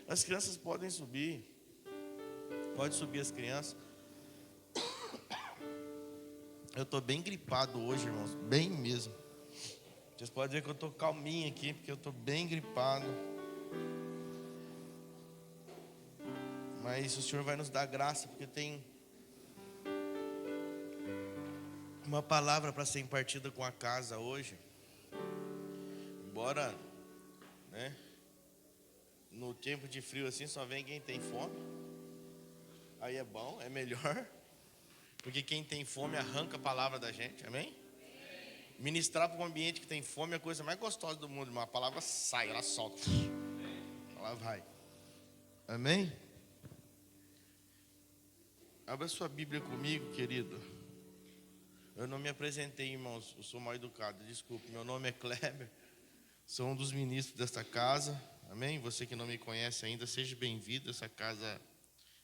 As crianças podem subir. Pode subir as crianças. Eu estou bem gripado hoje, irmãos. Bem mesmo. Vocês podem ver que eu estou calminho aqui, porque eu estou bem gripado. Mas o Senhor vai nos dar graça, porque tem uma palavra para ser impartida com a casa hoje. Embora, né, no tempo de frio assim só vem quem tem fome. Aí é bom, é melhor. Porque quem tem fome arranca a palavra da gente, amém? Ministrar para um ambiente que tem fome é a coisa mais gostosa do mundo, irmão. A palavra sai, ela solta. Ela vai. Amém? Abra sua Bíblia comigo, querido. Eu não me apresentei, irmãos. Eu sou mal educado, desculpe. Meu nome é Kleber. Sou um dos ministros desta casa. Amém? Você que não me conhece ainda, seja bem-vindo. Essa casa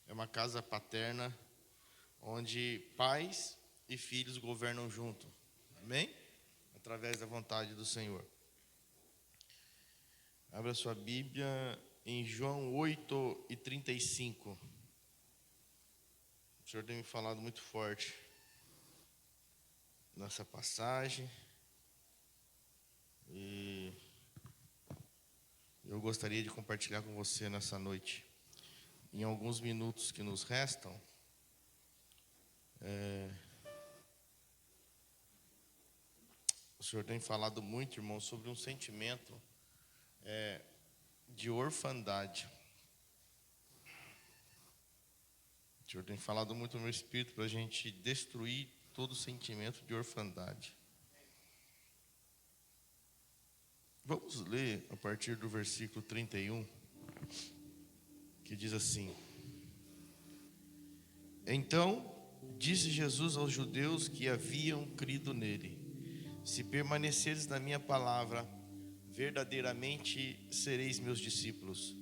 é uma casa paterna, onde pais e filhos governam junto. Amém? Através da vontade do Senhor. Abra sua Bíblia em João 8:35. O Senhor tem me falado muito forte nessa passagem. E eu gostaria de compartilhar com você nessa noite. Em alguns minutos que nos restam, o Senhor tem falado muito, irmão, sobre um sentimento de orfandade. O Senhor tem falado muito no meu espírito para a gente destruir todo sentimento de orfandade. Vamos ler a partir do versículo 31, que diz assim: Então disse Jesus aos judeus que haviam crido nele: Se permaneceres na minha palavra, verdadeiramente sereis meus discípulos,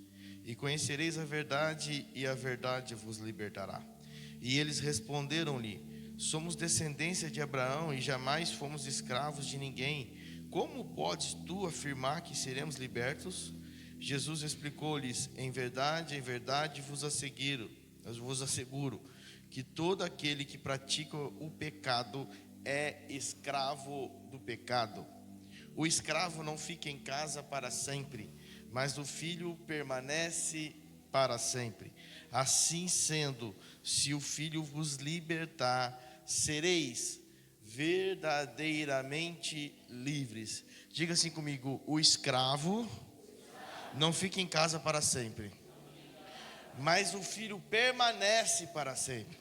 e conhecereis a verdade, e a verdade vos libertará. E eles responderam-lhe: Somos descendência de Abraão e jamais fomos escravos de ninguém. Como podes tu afirmar que seremos libertos? Jesus explicou-lhes: em verdade vos asseguro que todo aquele que pratica o pecado é escravo do pecado. O escravo não fica em casa para sempre, mas o filho permanece para sempre. Assim sendo, se o filho vos libertar, sereis verdadeiramente livres. Diga assim comigo: o escravo não fica em casa para sempre, mas o filho permanece para sempre.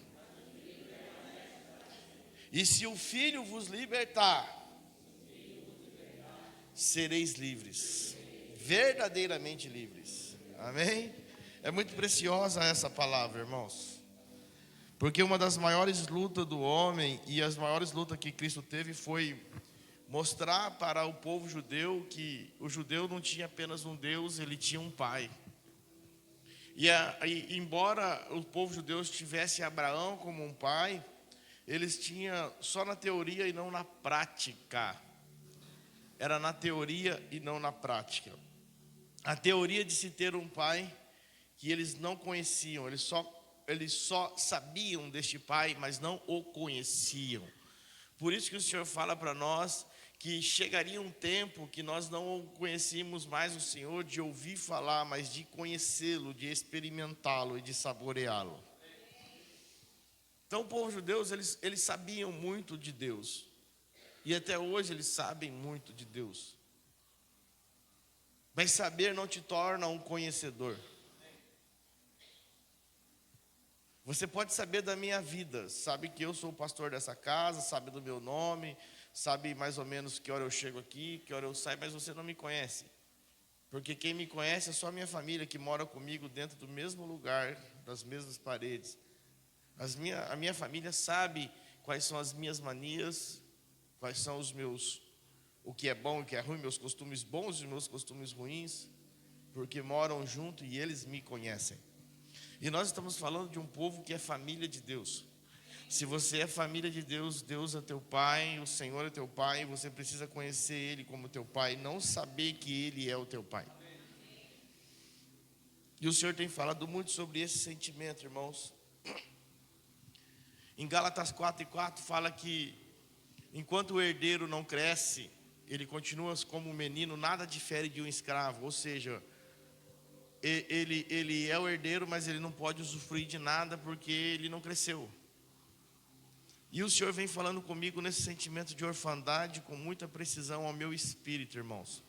E se o filho vos libertar, sereis livres, verdadeiramente livres. Amém? É muito preciosa essa palavra, irmãos. Porque uma das maiores lutas do homem e as maiores lutas que Cristo teve foi mostrar para o povo judeu que o judeu não tinha apenas um Deus, ele tinha um pai. E embora o povo judeu tivesse Abraão como um pai, eles tinham só na teoria e não na prática. Era na teoria e não na prática. A teoria de se ter um pai que eles não conheciam, eles só sabiam deste pai, mas não o conheciam. Por isso que o Senhor fala para nós que chegaria um tempo que nós não conhecíamos mais o Senhor de ouvir falar, mas de conhecê-lo, de experimentá-lo e de saboreá-lo. Então o povo judeu, eles sabiam muito de Deus. E até hoje eles sabem muito de Deus. Mas saber não te torna um conhecedor. Você pode saber da minha vida, sabe que eu sou o pastor dessa casa, sabe do meu nome, sabe mais ou menos que hora eu chego aqui, que hora eu saio, mas você não me conhece. Porque quem me conhece é só a minha família que mora comigo dentro do mesmo lugar, das mesmas paredes. A minha família sabe quais são as minhas manias, quais são o que é bom e o que é ruim, meus costumes bons e meus costumes ruins, porque moram junto e eles me conhecem. E nós estamos falando de um povo que é família de Deus. Se você é família de Deus, Deus é teu pai, o Senhor é teu pai, você precisa conhecer Ele como teu pai, não saber que Ele é o teu pai. E o Senhor tem falado muito sobre esse sentimento, irmãos. Em Gálatas 4:4 fala que enquanto o herdeiro não cresce, ele continua como um menino, nada difere de um escravo. Ou seja, ele é o herdeiro, mas ele não pode usufruir de nada porque ele não cresceu. E o Senhor vem falando comigo nesse sentimento de orfandade com muita precisão ao meu espírito, irmãos.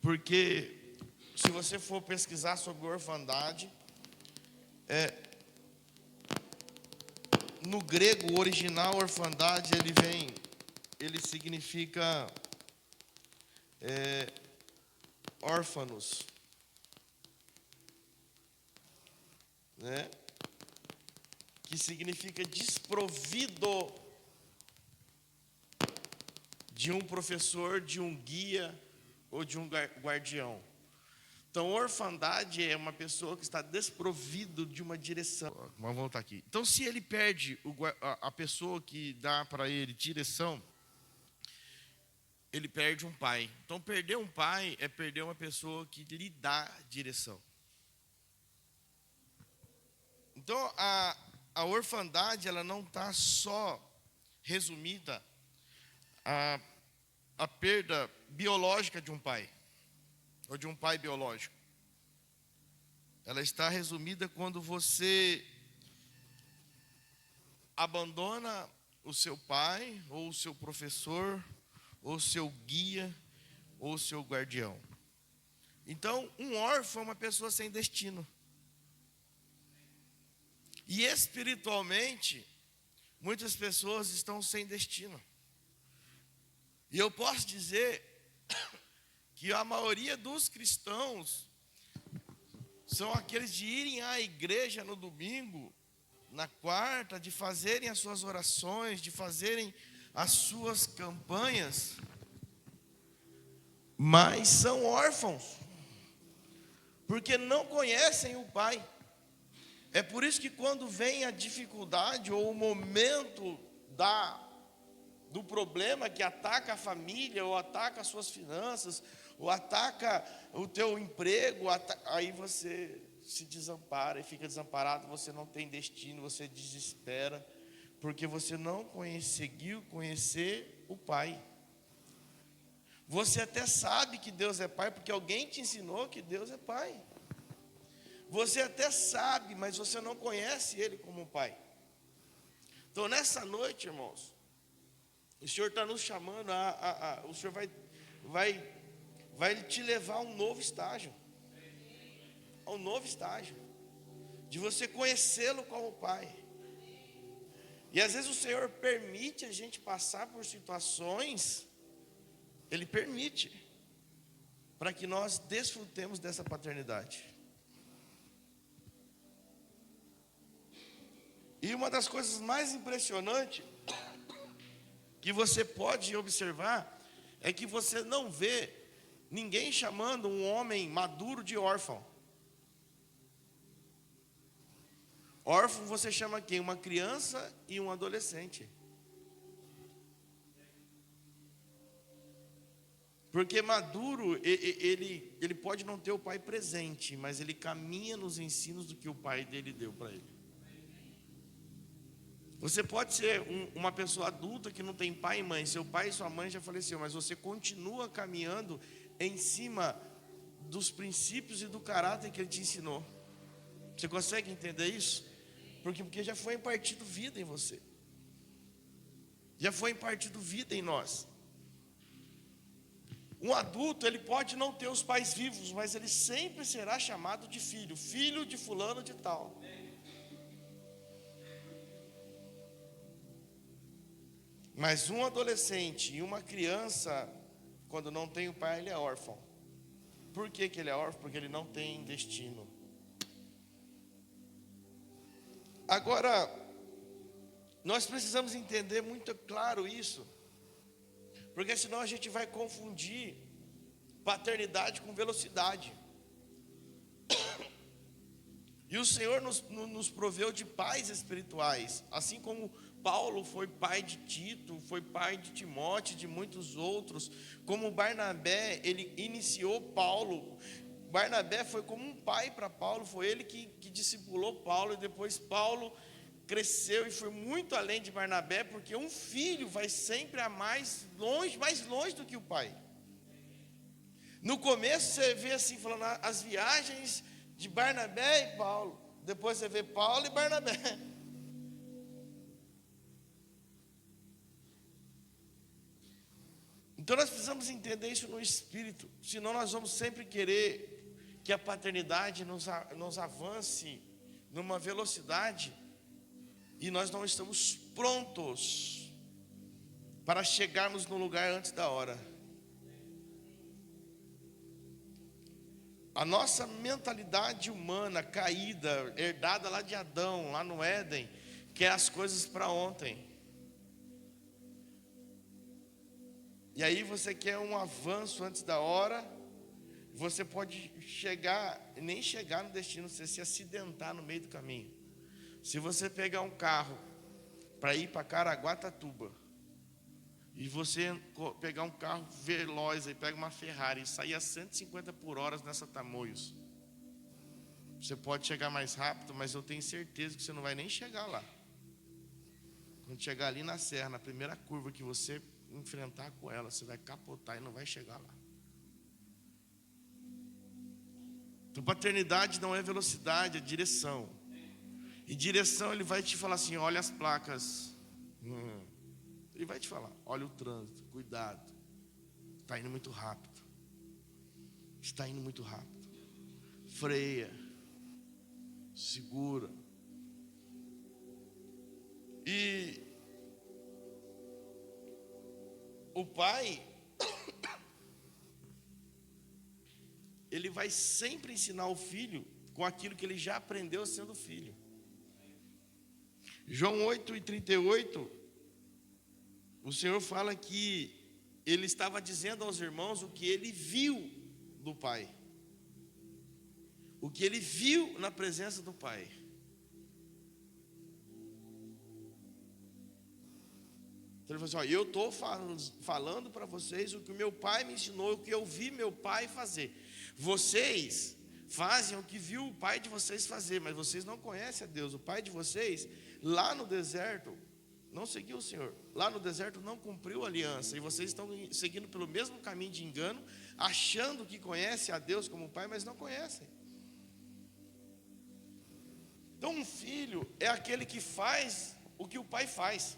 Porque se você for pesquisar sobre orfandade, no grego original, orfandade, ele significa órfãos, né? Que significa desprovido de um professor, de um guia ou de um guardião. Então, orfandade é uma pessoa que está desprovido de uma direção. Vamos voltar aqui. Então, se ele perde a pessoa que dá para ele direção, ele perde um pai. Então, perder um pai é perder uma pessoa que lhe dá direção. Então, a orfandade, ela não está só resumida à perda biológica de um pai, ou de um pai biológico. Ela está resumida quando você abandona o seu pai, ou o seu professor, ou o seu guia, ou o seu guardião. Então, um órfão é uma pessoa sem destino. E espiritualmente, muitas pessoas estão sem destino. E eu posso dizer que a maioria dos cristãos são aqueles de irem à igreja no domingo, na quarta, de fazerem as suas orações, de fazerem as suas campanhas, mas são órfãos, porque não conhecem o Pai. É por isso que quando vem a dificuldade ou o momento do problema que ataca a família, ou ataca as suas finanças, ou ataca o teu emprego, aí você se desampara e fica desamparado, você não tem destino, você desespera, porque você não conseguiu conhecer o Pai. Você até sabe que Deus é Pai, porque alguém te ensinou que Deus é Pai. Você até sabe, mas você não conhece Ele como Pai. Então, nessa noite, irmãos, o Senhor está nos chamando, o Senhor vai te levar a um novo estágio. A um novo estágio. De você conhecê-lo como Pai. E às vezes o Senhor permite a gente passar por situações, Ele permite, para que nós desfrutemos dessa paternidade. E uma das coisas mais impressionantes que você pode observar é que você não vê ninguém chamando um homem maduro de órfão. Órfão você chama quem? Uma criança e um adolescente. Porque maduro, ele pode não ter o pai presente, mas ele caminha nos ensinos do que o pai dele deu para ele. Você pode ser uma pessoa adulta que não tem pai e mãe, seu pai e sua mãe já faleceram, mas você continua caminhando em cima dos princípios e do caráter que ele te ensinou. Você consegue entender isso? Porque já foi impartido vida em você. Já foi impartido vida em nós. Um adulto, ele pode não ter os pais vivos, mas ele sempre será chamado de filho, filho de fulano de tal. Mas um adolescente e uma criança, quando não tem o pai, ele é órfão. Por que ele é órfão? Porque ele não tem destino. Agora, nós precisamos entender muito claro isso, porque senão a gente vai confundir paternidade com velocidade. E o Senhor nos proveu de pais espirituais, assim como Paulo foi pai de Tito, foi pai de Timóteo, de muitos outros. Como Barnabé, ele iniciou Paulo, Barnabé foi como um pai para Paulo, foi ele que discipulou Paulo, e depois Paulo cresceu e foi muito além de Barnabé, porque um filho vai sempre mais longe do que o pai. No começo você vê assim, falando as viagens de Barnabé e Paulo, depois você vê Paulo e Barnabé. Então nós precisamos entender isso no espírito, senão nós vamos sempre querer que a paternidade nos avance numa velocidade e nós não estamos prontos para chegarmos no lugar antes da hora. A nossa mentalidade humana caída, herdada lá de Adão, lá no Éden, quer as coisas para ontem. E aí você quer um avanço antes da hora, você pode nem chegar no destino, você se acidentar no meio do caminho. Se você pegar um carro para ir para Caraguatatuba, e você pegar um carro veloz, e pega uma Ferrari e sair a 150 por hora nessa Tamoios, você pode chegar mais rápido, mas eu tenho certeza que você não vai nem chegar lá. Quando chegar ali na serra, na primeira curva que você enfrentar com ela, você vai capotar e não vai chegar lá. Então, paternidade não é velocidade, é direção. E direção, ele vai te falar assim: olha as placas. Ele vai te falar: olha o trânsito, cuidado. Está indo muito rápido. Está indo muito rápido. Freia. Segura. E o pai, ele vai sempre ensinar o filho com aquilo que ele já aprendeu sendo filho. João 8:38, o Senhor fala que ele estava dizendo aos irmãos o que ele viu do Pai. O que ele viu na presença do Pai. Então ele falou assim: eu estou falando para vocês o que o meu pai me ensinou, o que eu vi meu pai fazer. Vocês fazem o que viu o pai de vocês fazer, mas vocês não conhecem a Deus. O pai de vocês, lá no deserto, não seguiu o Senhor. Lá no deserto não cumpriu a aliança. E vocês estão seguindo pelo mesmo caminho de engano, achando que conhecem a Deus como pai, mas não conhecem. Então um filho é aquele que faz o que o pai faz.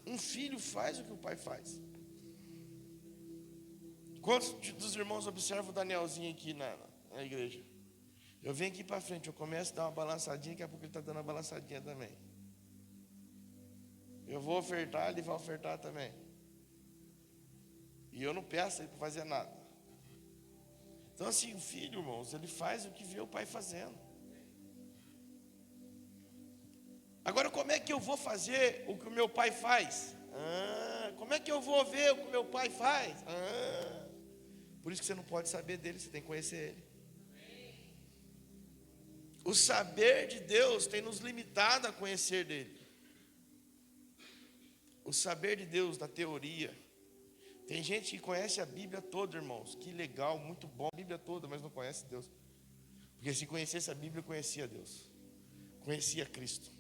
Um filho faz o que o pai faz. Quantos dos irmãos observam o Danielzinho aqui na igreja? Eu venho aqui para frente, eu começo a dar uma balançadinha, daqui a pouco ele está dando uma balançadinha também. Eu vou ofertar, ele vai ofertar também. E eu não peço ele para fazer nada. Então assim, o filho, irmãos, ele faz o que vê o pai fazendo. Agora, como é que eu vou fazer o que o meu pai faz? Como é que eu vou ver o que o meu pai faz? Por isso que você não pode saber dele, você tem que conhecer ele. O saber de Deus tem nos limitado a conhecer dele. O saber de Deus, da teoria. Tem gente que conhece a Bíblia toda, irmãos. Que legal, muito bom a Bíblia toda, mas não conhece Deus. Porque se conhecesse a Bíblia, conhecia Deus. Conhecia Cristo.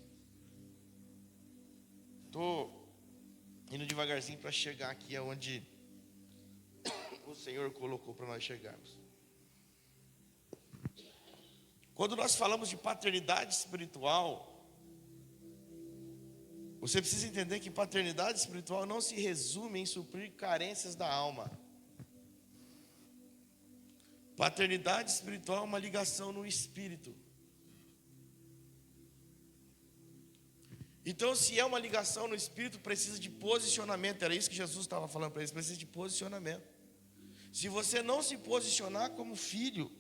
Estou indo devagarzinho para chegar aqui aonde o Senhor colocou para nós chegarmos. Quando nós falamos de paternidade espiritual, você precisa entender que paternidade espiritual não se resume em suprir carências da alma. Paternidade espiritual é uma ligação no espírito. Então, se é uma ligação no espírito, precisa de posicionamento. Era isso que Jesus estava falando para eles, precisa de posicionamento. Se você não se posicionar como filho,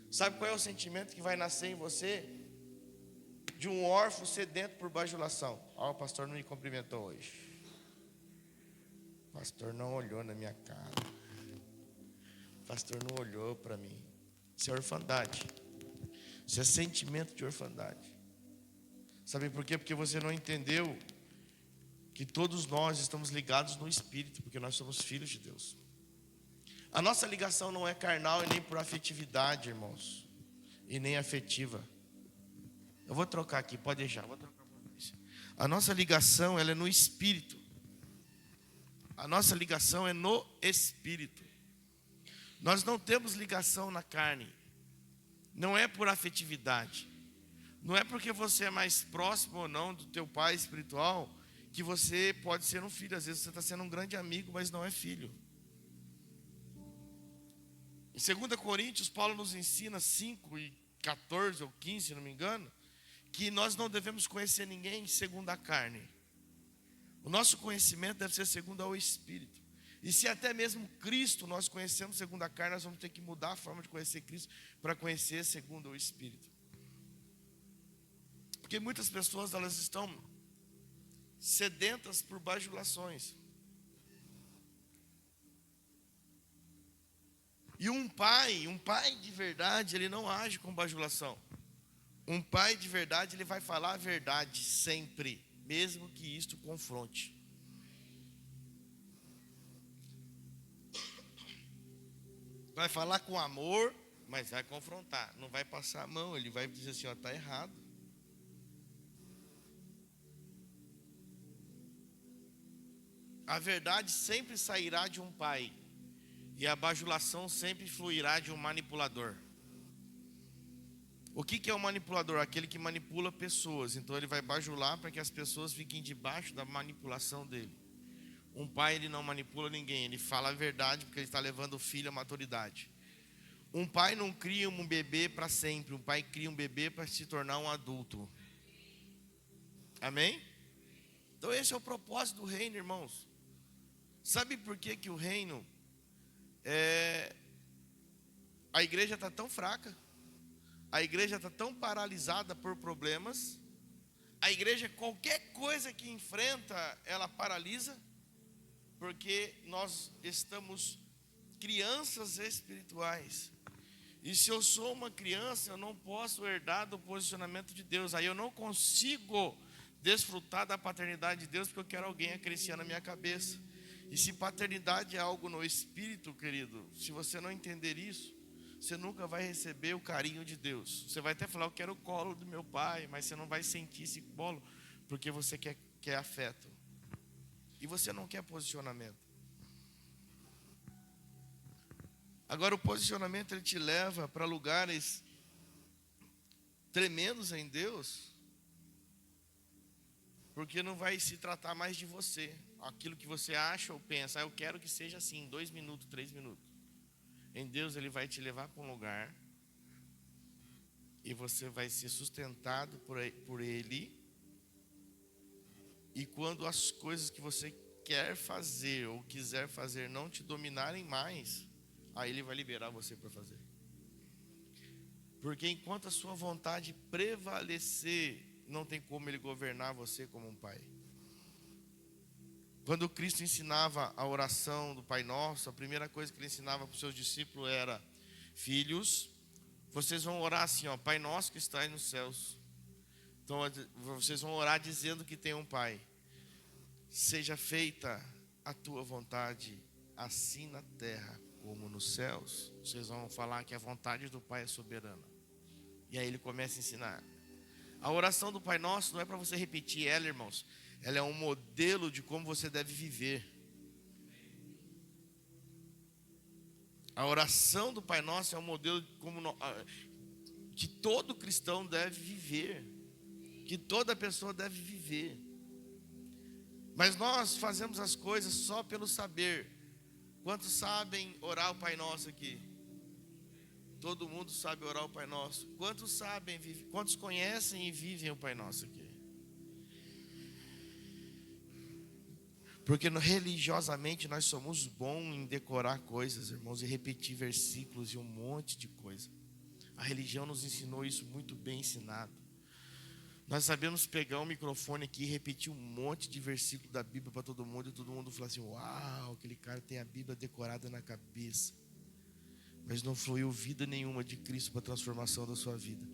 sabe qual é o sentimento que vai nascer em você? De um órfão sedento por bajulação. O pastor não me cumprimentou hoje. O pastor não olhou na minha cara. O pastor não olhou para mim. Isso é orfandade. Isso é sentimento de orfandade. Sabe por quê? Porque você não entendeu que todos nós estamos ligados no Espírito, porque nós somos filhos de Deus. A nossa ligação não é carnal e nem por afetividade, irmãos, e nem afetiva. Eu vou trocar aqui, pode deixar. Vou trocar uma vez. A nossa ligação, ela é no Espírito. A nossa ligação é no Espírito. Nós não temos ligação na carne. Não é por afetividade. Não é porque você é mais próximo ou não do teu pai espiritual que você pode ser um filho. Às vezes você está sendo um grande amigo, mas não é filho. Em 2 Coríntios, Paulo nos ensina 5:14 ou 15, se não me engano, que nós não devemos conhecer ninguém segundo a carne. O nosso conhecimento deve ser segundo ao Espírito. E se até mesmo Cristo nós conhecemos segundo a carne, nós vamos ter que mudar a forma de conhecer Cristo para conhecer segundo o Espírito. Porque muitas pessoas, elas estão sedentas por bajulações. E um pai de verdade, ele não age com bajulação. Um pai de verdade, ele vai falar a verdade sempre, mesmo que isto confronte. Vai falar com amor, mas vai confrontar. Não vai passar a mão, ele vai dizer assim, ó, está errado. A verdade sempre sairá de um pai. E a bajulação sempre fluirá de um manipulador. O que é um manipulador? Aquele que manipula pessoas. Então ele vai bajular para que as pessoas fiquem debaixo da manipulação dele. Um pai, ele não manipula ninguém. Ele fala a verdade porque ele está levando o filho à maturidade. Um pai não cria um bebê para sempre. Um pai cria um bebê para se tornar um adulto. Amém? Então esse é o propósito do reino, irmãos. Sabe por que o reino... A igreja está tão fraca, a igreja está tão paralisada por problemas, a igreja, qualquer coisa que enfrenta, ela paralisa, porque nós estamos crianças espirituais, e se eu sou uma criança, eu não posso herdar do posicionamento de Deus, aí eu não consigo desfrutar da paternidade de Deus, porque eu quero alguém acariciando na minha cabeça. E se paternidade é algo no Espírito, querido, se você não entender isso, você nunca vai receber o carinho de Deus. Você vai até falar, eu quero o colo do meu pai, mas você não vai sentir esse colo, porque você quer afeto. E você não quer posicionamento. Agora o posicionamento, ele te leva para lugares tremendos em Deus, porque não vai se tratar mais de você. Aquilo que você acha ou pensa, eu quero que seja assim, 2 minutos, 3 minutos. Em Deus ele vai te levar para um lugar e você vai ser sustentado por Ele. E quando as coisas que você quer fazer ou quiser fazer não te dominarem mais, aí Ele vai liberar você para fazer. Porque enquanto a sua vontade prevalecer, não tem como Ele governar você como um pai. Quando Cristo ensinava a oração do Pai Nosso, a primeira coisa que Ele ensinava para os seus discípulos era: filhos, vocês vão orar assim, ó, Pai Nosso que está aí nos céus. Então vocês vão orar dizendo que tem um Pai. Seja feita a tua vontade, assim na terra como nos céus. Vocês vão falar que a vontade do Pai é soberana. E aí Ele começa a ensinar. A oração do Pai Nosso não é para você repetir ela, irmãos. Ela é um modelo de como você deve viver. A oração do Pai Nosso é um modelo de como que todo cristão deve viver, que toda pessoa deve viver. Mas nós fazemos as coisas só pelo saber. Quantos sabem orar o Pai Nosso aqui? Todo mundo sabe orar o Pai Nosso. Quantos sabem, quantos conhecem e vivem o Pai Nosso aqui? Porque religiosamente nós somos bons em decorar coisas, irmãos, e repetir versículos e um monte de coisa. A religião nos ensinou isso muito bem ensinado. Nós sabemos pegar um microfone aqui e repetir um monte de versículos da Bíblia para todo mundo, e todo mundo fala assim, uau, aquele cara tem a Bíblia decorada na cabeça. Mas não fluiu vida nenhuma de Cristo para a transformação da sua vida.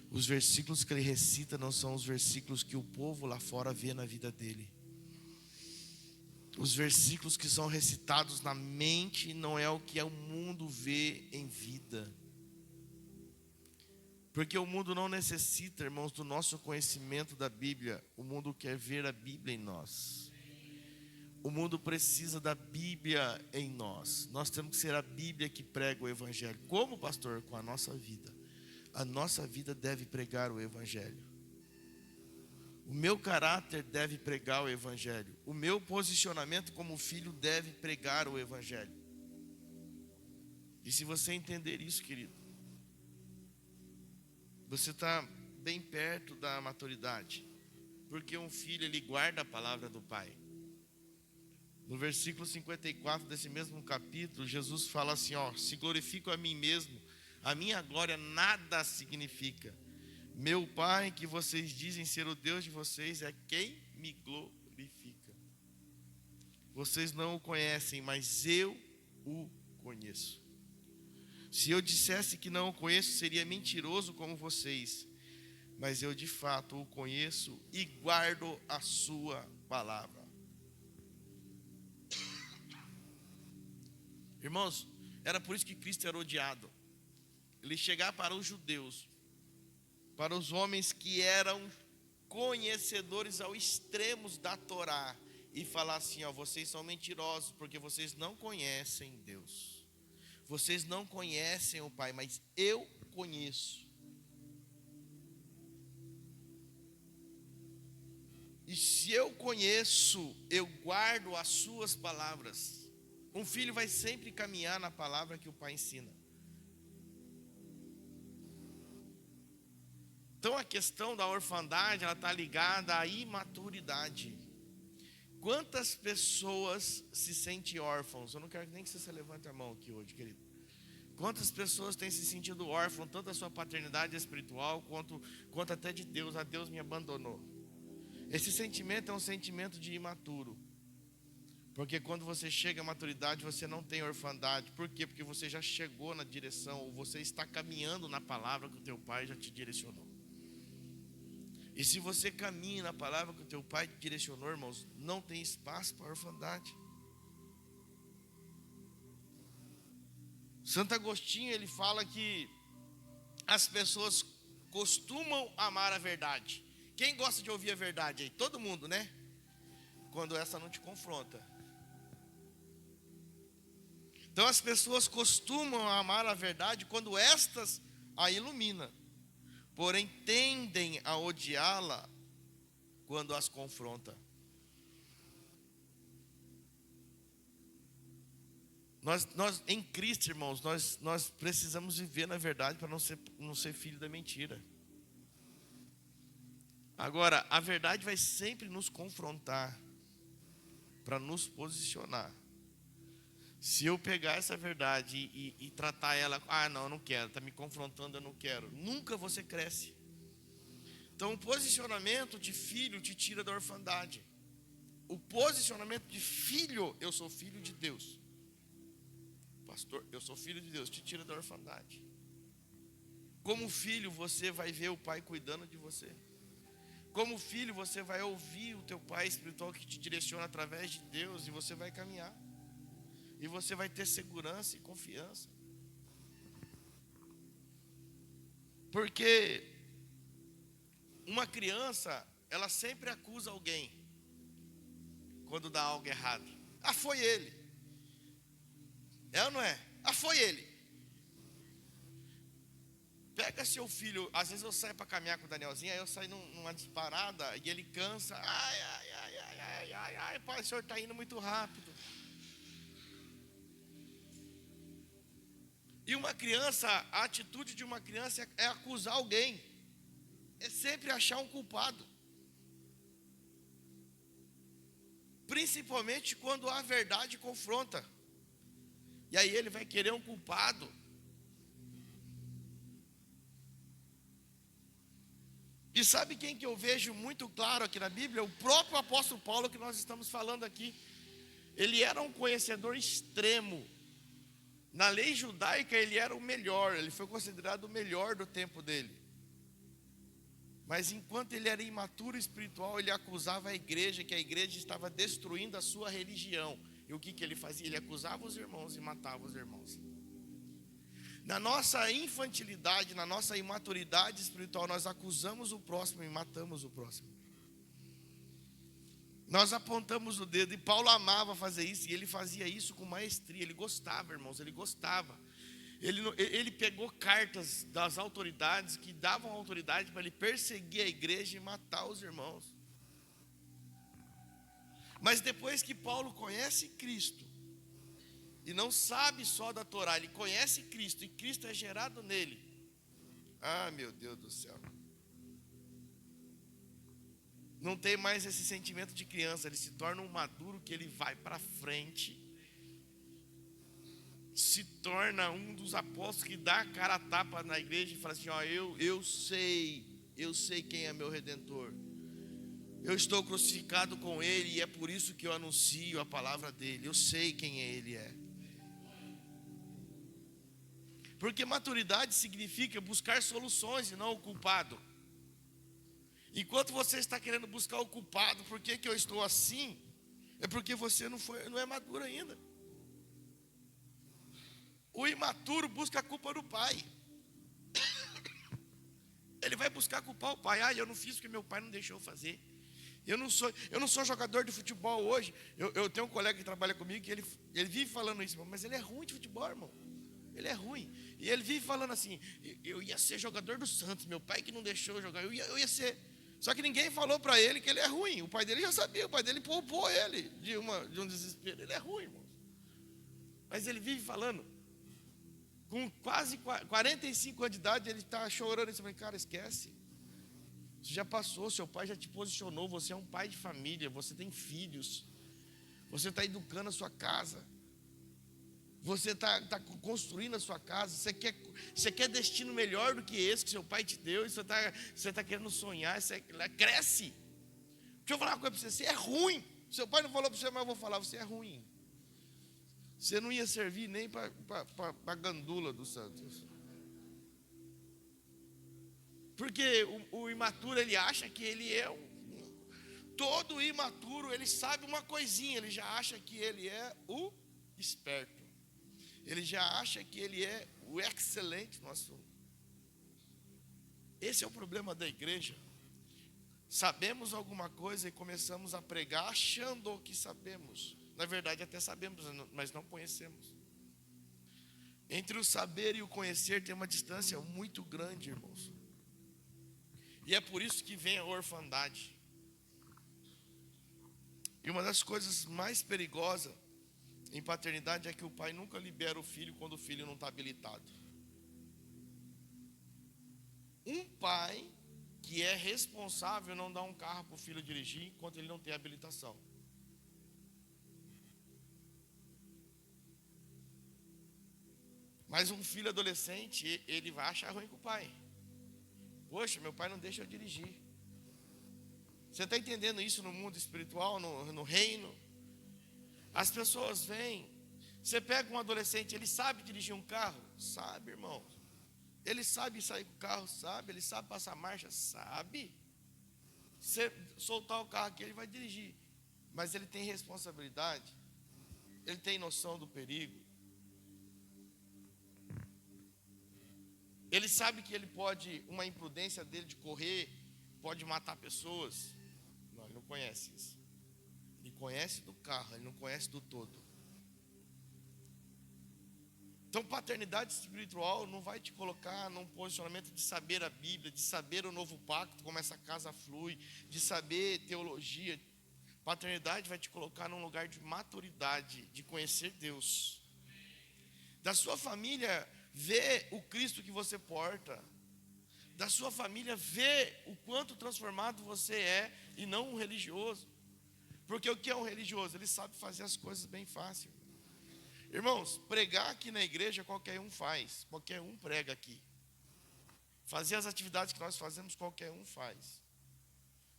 Os versículos que ele recita não são os versículos que o povo lá fora vê na vida dele. Os versículos que são recitados na mente não é o que o mundo vê em vida. Porque o mundo não necessita, irmãos, do nosso conhecimento da Bíblia. O mundo quer ver a Bíblia em nós. O mundo precisa da Bíblia em nós. Nós temos que ser a Bíblia que prega o Evangelho. Como, pastor? Com a nossa vida. A nossa vida deve pregar o Evangelho. O meu caráter deve pregar o Evangelho. O meu posicionamento como filho deve pregar o Evangelho. E se você entender isso, querido, você está bem perto da maturidade. Porque um filho, ele guarda a palavra do pai. No versículo 54 desse mesmo capítulo, Jesus fala assim, se glorifico a mim mesmo, a minha glória nada significa. Meu Pai, que vocês dizem ser o Deus de vocês, é quem me glorifica. Vocês não o conhecem, mas eu o conheço. Se eu dissesse que não o conheço, seria mentiroso como vocês. Mas eu de fato o conheço e guardo a sua palavra. Irmãos, era por isso que Cristo era odiado. Ele chegava para os judeus, para os homens que eram conhecedores ao extremo da Torá, e falar assim, vocês são mentirosos, porque vocês não conhecem Deus. Vocês não conhecem o Pai, mas eu conheço. E se eu conheço, eu guardo as suas palavras. Um filho vai sempre caminhar na palavra que o pai ensina. Então a questão da orfandade, ela está ligada à imaturidade. Quantas pessoas se sentem órfãos? Eu não quero nem que você levante a mão aqui hoje, querido. Quantas pessoas têm se sentido órfãos, tanto da sua paternidade espiritual, quanto até de Deus. A Deus me abandonou. Esse sentimento é um sentimento de imaturo. Porque quando você chega à maturidade, você não tem orfandade. Por quê? Porque você já chegou na direção, ou você está caminhando na palavra que o teu pai já te direcionou. E se você caminha na palavra que o teu pai te direcionou, irmãos, não tem espaço para orfandade. Santo Agostinho, ele fala que as pessoas costumam amar a verdade. Quem gosta de ouvir a verdade aí? Todo mundo, né? Quando essa não te confronta. Então as pessoas costumam amar a verdade quando estas a ilumina. Porém tendem a odiá-la quando as confronta. Nós em Cristo, irmãos, nós precisamos viver na verdade para não ser filho da mentira. Agora, a verdade vai sempre nos confrontar para nos posicionar. Se eu pegar essa verdade e tratar ela, não, eu não quero, está me confrontando, eu não quero. Nunca você cresce. Então, o posicionamento de filho te tira da orfandade. O posicionamento de filho, eu sou filho de Deus. Pastor, eu sou filho de Deus, te tira da orfandade. Como filho, você vai ver o pai cuidando de você. Como filho, você vai ouvir o teu pai espiritual que te direciona através de Deus, e você vai caminhar. E você vai ter segurança e confiança. Porque uma criança, ela sempre acusa alguém quando dá algo errado. Foi ele. É ou não é? Foi ele. Pega seu filho. Às vezes eu saio para caminhar com o Danielzinho, aí eu saio numa disparada e ele cansa. Pai, o senhor está indo muito rápido. E uma criança, a atitude de uma criança é acusar alguém. É sempre achar um culpado. Principalmente quando a verdade confronta. E aí ele vai querer um culpado. E sabe quem que eu vejo muito claro aqui na Bíblia? O próprio apóstolo Paulo, que nós estamos falando aqui. Ele era um conhecedor extremo. Na lei judaica ele era o melhor. Ele foi considerado o melhor do tempo dele. Mas enquanto ele era imaturo espiritual, ele acusava a igreja, que a igreja estava destruindo a sua religião. E o que ele fazia? Ele acusava os irmãos e matava os irmãos. Na nossa infantilidade, na nossa imaturidade espiritual, nós acusamos o próximo e matamos o próximo. Nós apontamos o dedo, e Paulo amava fazer isso, e ele fazia isso com maestria. Ele gostava, irmãos, ele gostava. Ele pegou cartas das autoridades que davam autoridade para ele perseguir a igreja e matar os irmãos. Mas depois que Paulo conhece Cristo, e não sabe só da Torá, ele conhece Cristo, e Cristo é gerado nele. Ah, meu Deus do céu. Não tem mais esse sentimento de criança, ele se torna um maduro que ele vai para frente. Se torna um dos apóstolos que dá a cara a tapa na igreja e fala assim: ó, eu sei quem é meu Redentor. Eu estou crucificado com ele e é por isso que eu anuncio a palavra dele. Eu sei quem ele é. Porque maturidade significa buscar soluções e não o culpado. Enquanto você está querendo buscar o culpado, por que eu estou assim? É porque você não é maduro ainda. O imaturo busca a culpa do pai. Ele vai buscar culpar o pai. Ah, eu não fiz porque meu pai não deixou eu fazer. Eu não sou jogador de futebol hoje. Eu tenho um colega que trabalha comigo que ele vive falando isso, mas ele é ruim de futebol, irmão. Ele é ruim. E ele vive falando assim: eu ia ser jogador do Santos, meu pai que não deixou eu jogar, eu ia ser. Só que ninguém falou para ele que ele é ruim. O pai dele já sabia, o pai dele poupou ele de um desespero. Ele é ruim, irmão. Mas ele vive falando. Com quase 45 anos de idade, ele está chorando. Ele fala: cara, esquece. Você já passou, seu pai já te posicionou. Você é um pai de família, você tem filhos. Você está educando a sua casa. Você está construindo a sua casa. Você quer destino melhor do que esse que seu pai te deu. E você está querendo sonhar. Cresce. Deixa eu falar uma coisa para você. Você é ruim. Seu pai não falou para você, mas eu vou falar. Você é ruim. Você não ia servir nem para a gandula do Santos. Porque o imaturo, ele acha que ele é todo imaturo, ele sabe uma coisinha. Ele já acha que ele é o esperto. Ele já acha que ele é o excelente no assunto. Esse é o problema da igreja. Sabemos alguma coisa e começamos a pregar achando que sabemos. Na verdade, até sabemos, mas não conhecemos. Entre o saber e o conhecer tem uma distância muito grande, irmãos. E é por isso que vem a orfandade. E uma das coisas mais perigosas em paternidade é que o pai nunca libera o filho quando o filho não está habilitado. Um pai que é responsável não dá um carro para o filho dirigir enquanto ele não tem habilitação. Mas um filho adolescente, ele vai achar ruim com o pai. Poxa, meu pai não deixa eu dirigir. Você está entendendo isso no mundo espiritual, no reino? As pessoas vêm. Você pega um adolescente, ele sabe dirigir um carro? Sabe, irmão. Ele sabe sair com o carro? Sabe. Ele sabe passar marcha? Sabe. Você soltar o carro aqui, ele vai dirigir. Mas ele tem responsabilidade? Ele tem noção do perigo? Ele sabe que ele pode, uma imprudência dele de correr, pode matar pessoas? Não, ele não conhece isso. Ele conhece do carro, ele não conhece do todo. Então, paternidade espiritual não vai te colocar num posicionamento de saber a Bíblia, de saber o novo pacto, como essa casa flui, de saber teologia. Paternidade vai te colocar num lugar de maturidade, de conhecer Deus. Da sua família, ver o Cristo que você porta. Da sua família, ver o quanto transformado você é e não um religioso. Porque o que é um religioso? Ele sabe fazer as coisas bem fácil. Irmãos, pregar aqui na igreja qualquer um faz. Qualquer um prega aqui. Fazer as atividades que nós fazemos, qualquer um faz.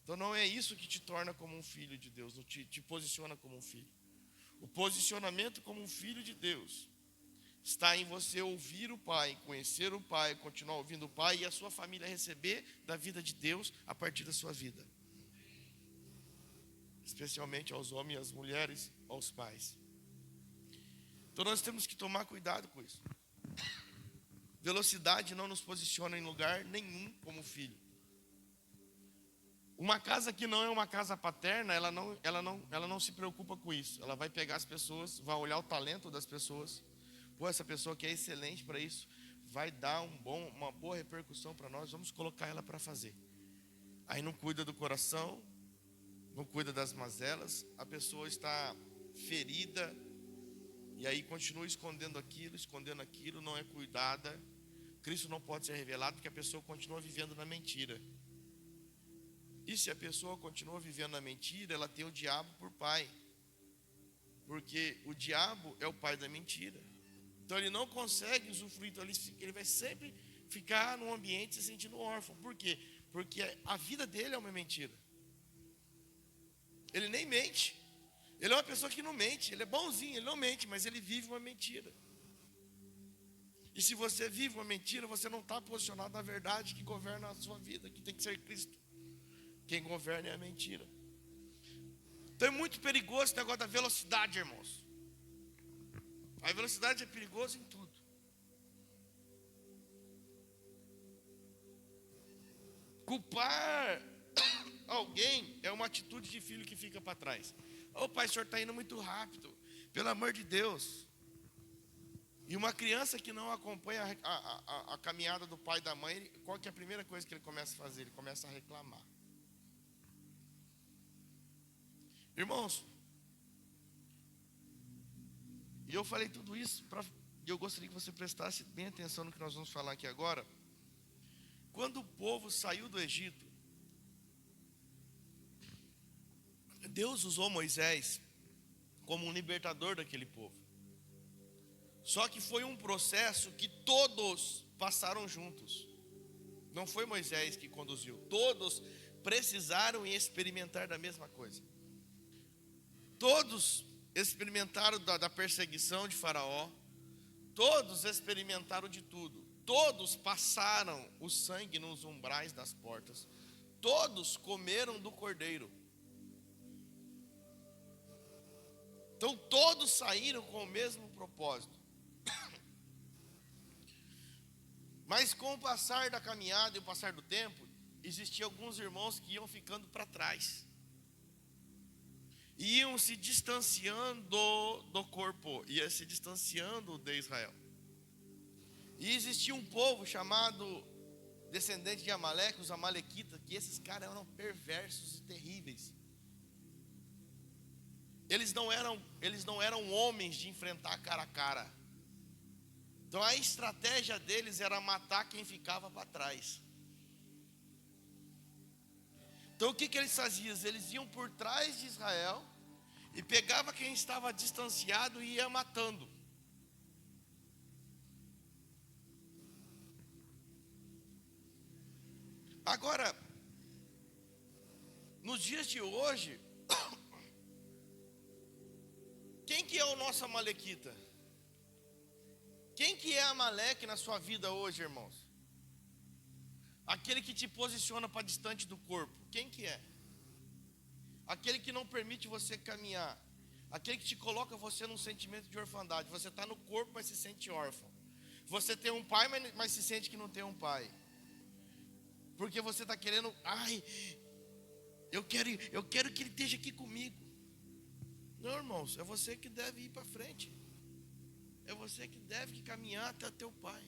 Então não é isso que te torna como um filho de Deus, não te posiciona como um filho. O posicionamento como um filho de Deus está em você ouvir o Pai, conhecer o Pai, continuar ouvindo o Pai e a sua família receber da vida de Deus a partir da sua vida. Especialmente aos homens e às mulheres, aos pais. Então nós temos que tomar cuidado com isso. Velocidade não nos posiciona em lugar nenhum como filho. Uma casa que não é uma casa paterna, ela não se preocupa com isso. Ela vai pegar as pessoas, vai olhar o talento das pessoas. Pô, essa pessoa que é excelente para isso, vai dar uma boa repercussão para nós, vamos colocar ela para fazer. Aí não cuida do coração, não cuida das mazelas, a pessoa está ferida, e aí continua escondendo aquilo, não é cuidada. Cristo não pode ser revelado porque a pessoa continua vivendo na mentira. E se a pessoa continua vivendo na mentira, ela tem o diabo por pai. Porque o diabo é o pai da mentira. Então ele não consegue usufruir, então ele vai sempre ficar num ambiente se sentindo órfão. Por quê? Porque a vida dele é uma mentira. Ele nem mente. Ele é uma pessoa que não mente. Ele é bonzinho, ele não mente, mas ele vive uma mentira. E se você vive uma mentira, você não está posicionado na verdade que governa a sua vida, que tem que ser Cristo. Quem governa é a mentira. Então é muito perigoso esse negócio da velocidade, irmãos. A velocidade é perigosa em tudo. Culpar alguém é uma atitude de filho que fica para trás. Ô pai, o senhor está indo muito rápido. Pelo amor de Deus. E uma criança que não acompanha a caminhada do pai e da mãe, qual que é a primeira coisa que ele começa a fazer? Ele começa a reclamar. Irmãos, e eu falei tudo isso, e eu gostaria que você prestasse bem atenção no que nós vamos falar aqui agora. Quando o povo saiu do Egito, Deus usou Moisés como um libertador daquele povo. Só que foi um processo que todos passaram juntos. Não foi Moisés que conduziu. Todos precisaram experimentar da mesma coisa. Todos experimentaram da perseguição de Faraó. Todos experimentaram de tudo. Todos passaram o sangue nos umbrais das portas. Todos comeram do cordeiro. Então todos saíram com o mesmo propósito. Mas com o passar da caminhada e o passar do tempo, existiam alguns irmãos que iam ficando para trás. Iam se distanciando do corpo, ia se distanciando de Israel. E existia um povo chamado descendente de Amaleque, os amalequitas, que esses caras eram perversos e terríveis. Eles não eram homens de enfrentar cara a cara. Então a estratégia deles era matar quem ficava para trás. Então o que eles faziam? Eles iam por trás de Israel e pegava quem estava distanciado e ia matando. Agora, nos dias de hoje, quem que é o nosso amalequita? Quem que é Amaleque na sua vida hoje, irmãos? Aquele que te posiciona para distante do corpo. Quem que é? Aquele que não permite você caminhar. Aquele que te coloca você num sentimento de orfandade. Você está no corpo, mas se sente órfão. Você tem um pai, mas se sente que não tem um pai. Porque você está querendo, eu quero que ele esteja aqui comigo. Não, irmãos, é você que deve ir para frente. É você que deve caminhar até teu pai.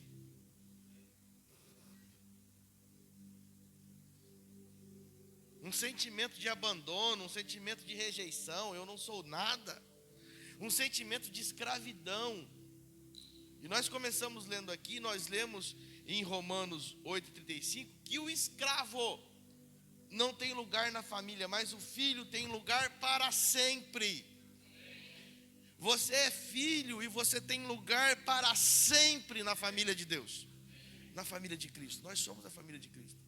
Um sentimento de abandono, um sentimento de rejeição, eu não sou nada. Um sentimento de escravidão. E nós começamos lendo aqui, nós lemos em Romanos 8,35, que o escravo não tem lugar na família, mas o filho tem lugar para sempre. Você é filho e você tem lugar para sempre na família de Deus, na família de Cristo. Nós somos a família de Cristo.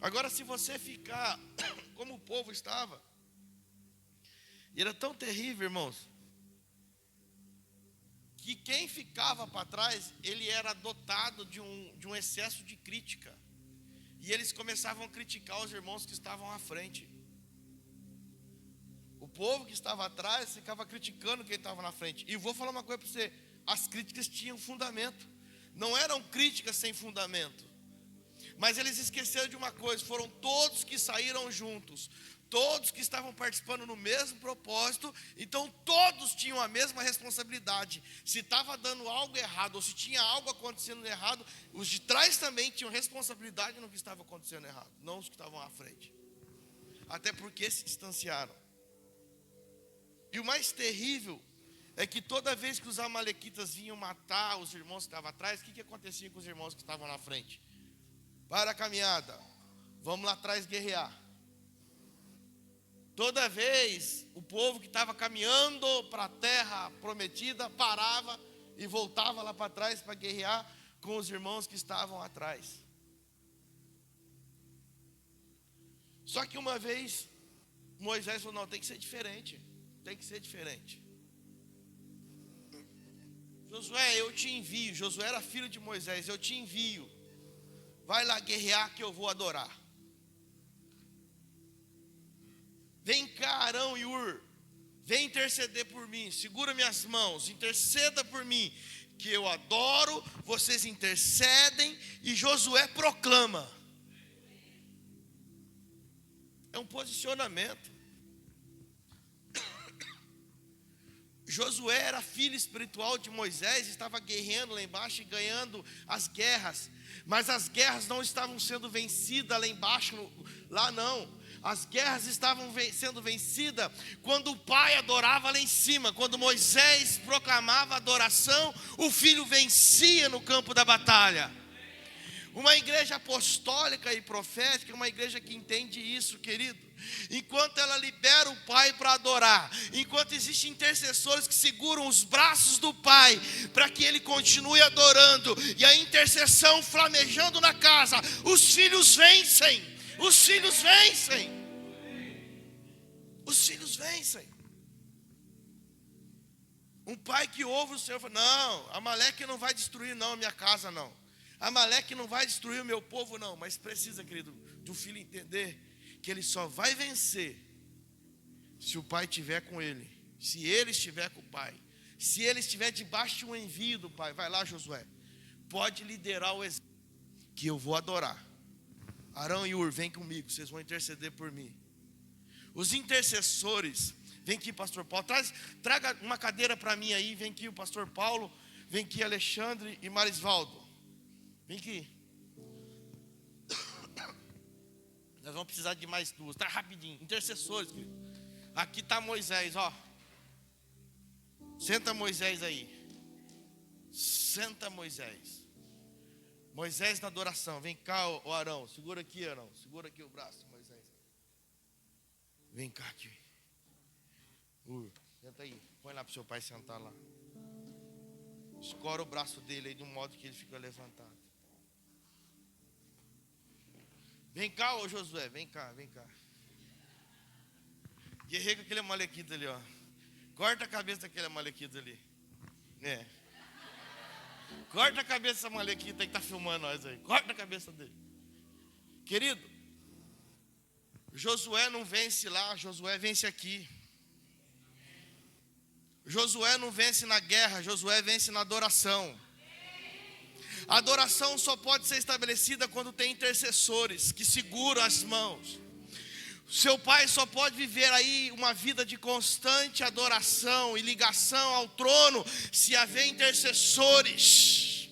Agora, se você ficar como o povo estava, e era tão terrível, irmãos, que quem ficava para trás, ele era dotado de um excesso de crítica. E eles começavam a criticar os irmãos que estavam à frente. O povo que estava atrás ficava criticando quem estava na frente. E vou falar uma coisa para você: as críticas tinham fundamento. Não eram críticas sem fundamento. Mas eles esqueceram de uma coisa: foram todos que saíram juntos, todos que estavam participando no mesmo propósito. Então todos tinham a mesma responsabilidade. Se estava dando algo errado, ou se tinha algo acontecendo errado, os de trás também tinham responsabilidade no que estava acontecendo errado, não os que estavam à frente. Até porque se distanciaram. E o mais terrível é que toda vez que os amalequitas vinham matar os irmãos que estavam atrás, o que acontecia com os irmãos que estavam na frente? Para a caminhada, vamos lá atrás guerrear. Toda vez o povo que estava caminhando para a terra prometida parava e voltava lá para trás para guerrear com os irmãos que estavam atrás. Só que uma vez Moisés falou: não, tem que ser diferente. Tem que ser diferente. Josué, eu te envio. Josué era filho de Moisés. Eu te envio. Vai lá guerrear que eu vou adorar. Vem cá, Arão e Ur. Vem interceder por mim. Segura minhas mãos. Interceda por mim. Que eu adoro. Vocês intercedem. E Josué proclama. É um posicionamento. Josué era filho espiritual de Moisés, estava guerreando lá embaixo e ganhando as guerras. Mas as guerras não estavam sendo vencidas lá embaixo, lá não. As guerras estavam sendo vencidas quando o pai adorava lá em cima. Quando Moisés proclamava adoração, o filho vencia no campo da batalha. Uma igreja apostólica e profética é uma igreja que entende isso, querido. Enquanto ela libera o Pai para adorar, enquanto existem intercessores que seguram os braços do Pai para que ele continue adorando, e a intercessão flamejando na casa, os filhos vencem. Os filhos vencem. Os filhos vencem. Um pai que ouve o Senhor fala: não, Amaleque não vai destruir não a minha casa não. Amaleque não vai destruir o meu povo não. Mas precisa, querido, do filho entender que ele só vai vencer se o pai estiver com ele, se ele estiver com o pai, se ele estiver debaixo de um envio do pai. Vai lá, Josué, pode liderar o exército, que eu vou adorar. Arão e Ur, vem comigo, vocês vão interceder por mim. Os intercessores, vem aqui, pastor Paulo, traga uma cadeira para mim aí. Vem aqui o pastor Paulo, vem aqui Alexandre e Marisvaldo, vem aqui. Nós vamos precisar de mais duas, tá rapidinho. Intercessores, querido. Aqui está Moisés, ó. Senta Moisés aí. Senta Moisés. Moisés na adoração. Vem cá, ó Arão. Segura aqui, Arão. Segura aqui o braço, Moisés. Vem cá aqui. Senta aí. Põe lá para o seu pai sentar lá. Escora o braço dele aí de um modo que ele fica levantado. Vem cá, ô Josué, vem cá, vem cá. Guerreiro com aquele amalequita ali, ó. Corta a cabeça daquele amalequita ali. É. Corta a cabeça dessa amalequita que está filmando nós aí. Corta a cabeça dele. Querido, Josué não vence lá, Josué vence aqui. Josué não vence na guerra, Josué vence na adoração. A adoração só pode ser estabelecida quando tem intercessores que seguram as mãos. Seu pai só pode viver aí uma vida de constante adoração e ligação ao trono se haver intercessores.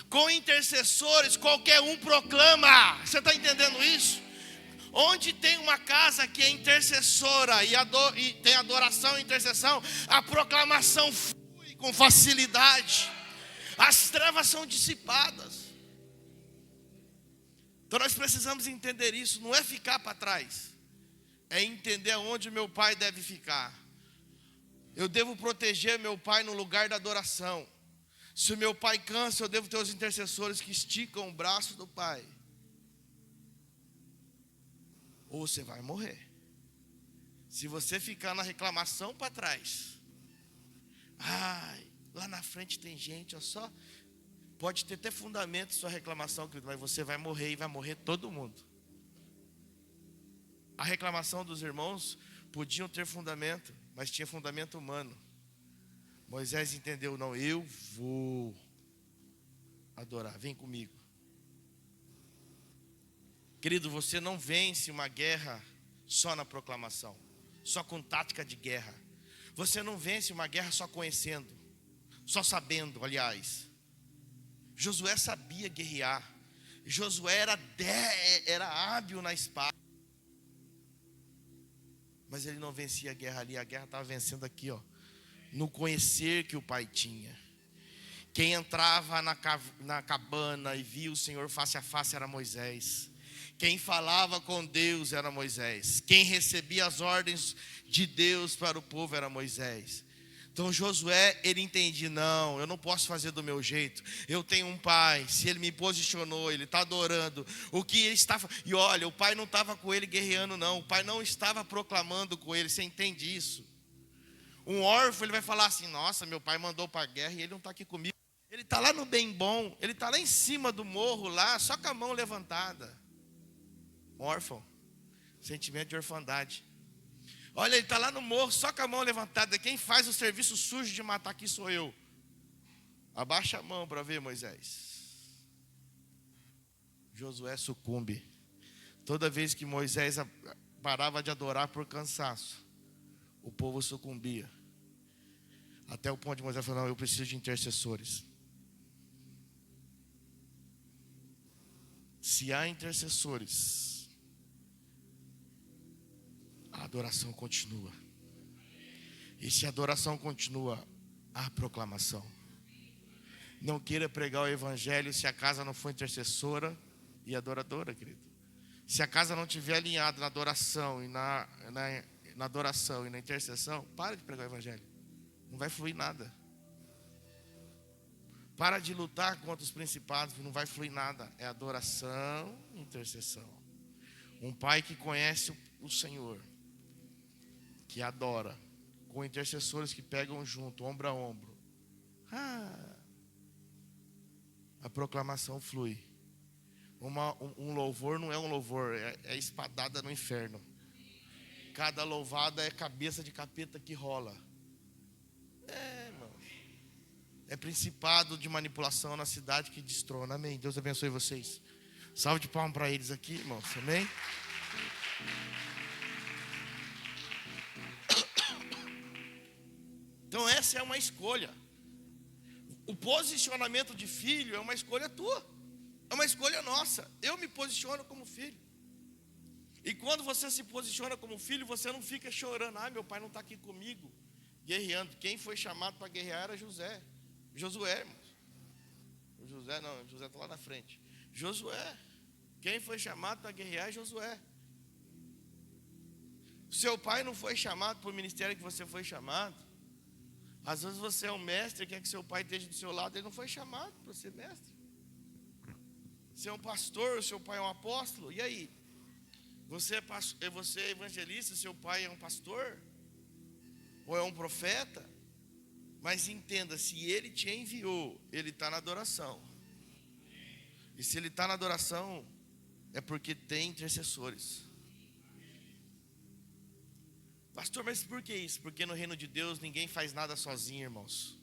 Com intercessores qualquer um proclama. Você está entendendo isso? Onde tem uma casa que é intercessora e tem adoração e intercessão, a proclamação flui com facilidade. As trevas são dissipadas. Então nós precisamos entender isso. Não é ficar para trás, é entender onde meu pai deve ficar. Eu devo proteger meu pai no lugar da adoração. Se o meu pai cansa, eu devo ter os intercessores que esticam o braço do pai. Ou você vai morrer. Se você ficar na reclamação para trás, ai, Lá na frente tem gente, ó, só pode ter até fundamento sua reclamação, querido, mas você vai morrer e vai morrer todo mundo. A reclamação dos irmãos podiam ter fundamento, mas tinha fundamento humano. Moisés entendeu, não, eu vou adorar, vem comigo. Querido, você não vence uma guerra só na proclamação, só com tática de guerra. Você não vence uma guerra só conhecendo, só sabendo, aliás. Josué sabia guerrear. Josué era hábil na espada. Mas ele não vencia a guerra ali, a guerra estava vencendo aqui, ó, no conhecer que o pai tinha. Quem entrava na cabana e via o Senhor face a face era Moisés. Quem falava com Deus era Moisés. Quem recebia as ordens de Deus para o povo era Moisés. Então Josué, ele entendia, não, eu não posso fazer do meu jeito. Eu tenho um pai, se ele me posicionou, ele está adorando. O que ele estava, e olha, o pai não estava com ele guerreando não. O pai não estava proclamando com ele, você entende isso? Um órfão, ele vai falar assim, nossa, meu pai mandou para a guerra e ele não está aqui comigo. Ele está lá no bem bom, ele está lá em cima do morro, lá, só com a mão levantada. Órfão, sentimento de orfandade. Olha, ele está lá no morro, só com a mão levantada. Quem faz o serviço sujo de matar aqui sou eu. Abaixa a mão para ver, Moisés. Josué sucumbe. Toda vez que Moisés parava de adorar por cansaço, o povo sucumbia. Até o ponto de Moisés falar, não, eu preciso de intercessores. Se há intercessores, a adoração continua. E se a adoração continua, há proclamação. Não queira pregar o evangelho se a casa não for intercessora e adoradora, querido. Se a casa não estiver alinhada na adoração e na adoração e na intercessão, para de pregar o evangelho. Não vai fluir nada. Para de lutar contra os principados, não vai fluir nada. É adoração e intercessão. Um pai que conhece o Senhor, que adora, com intercessores que pegam junto, ombro a ombro. A proclamação flui. Um louvor não é um louvor, é espadada no inferno. Cada louvada é cabeça de capeta que rola. Irmão. É principado de manipulação na cidade que destrona. Amém. Deus abençoe vocês. Salve de palmas para eles aqui, irmãos. Amém. Então essa é uma escolha. O posicionamento de filho é uma escolha tua. É uma escolha nossa. Eu me posiciono como filho. E quando você se posiciona como filho, você não fica chorando. Meu pai não está aqui comigo, guerreando. Quem foi chamado para guerrear era Josué, irmãos. José está lá na frente. Josué. Quem foi chamado para guerrear é Josué. Seu pai não foi chamado para o ministério que você foi chamado. Às vezes você é um mestre, quer que seu pai esteja do seu lado, ele não foi chamado para ser mestre. Você é um pastor, seu pai é um apóstolo, e aí? Você é evangelista, seu pai é um pastor? Ou é um profeta? Mas entenda, se ele te enviou, ele está na adoração. E se ele está na adoração, é porque tem intercessores. Pastor, mas por que isso? Porque no reino de Deus ninguém faz nada sozinho, irmãos.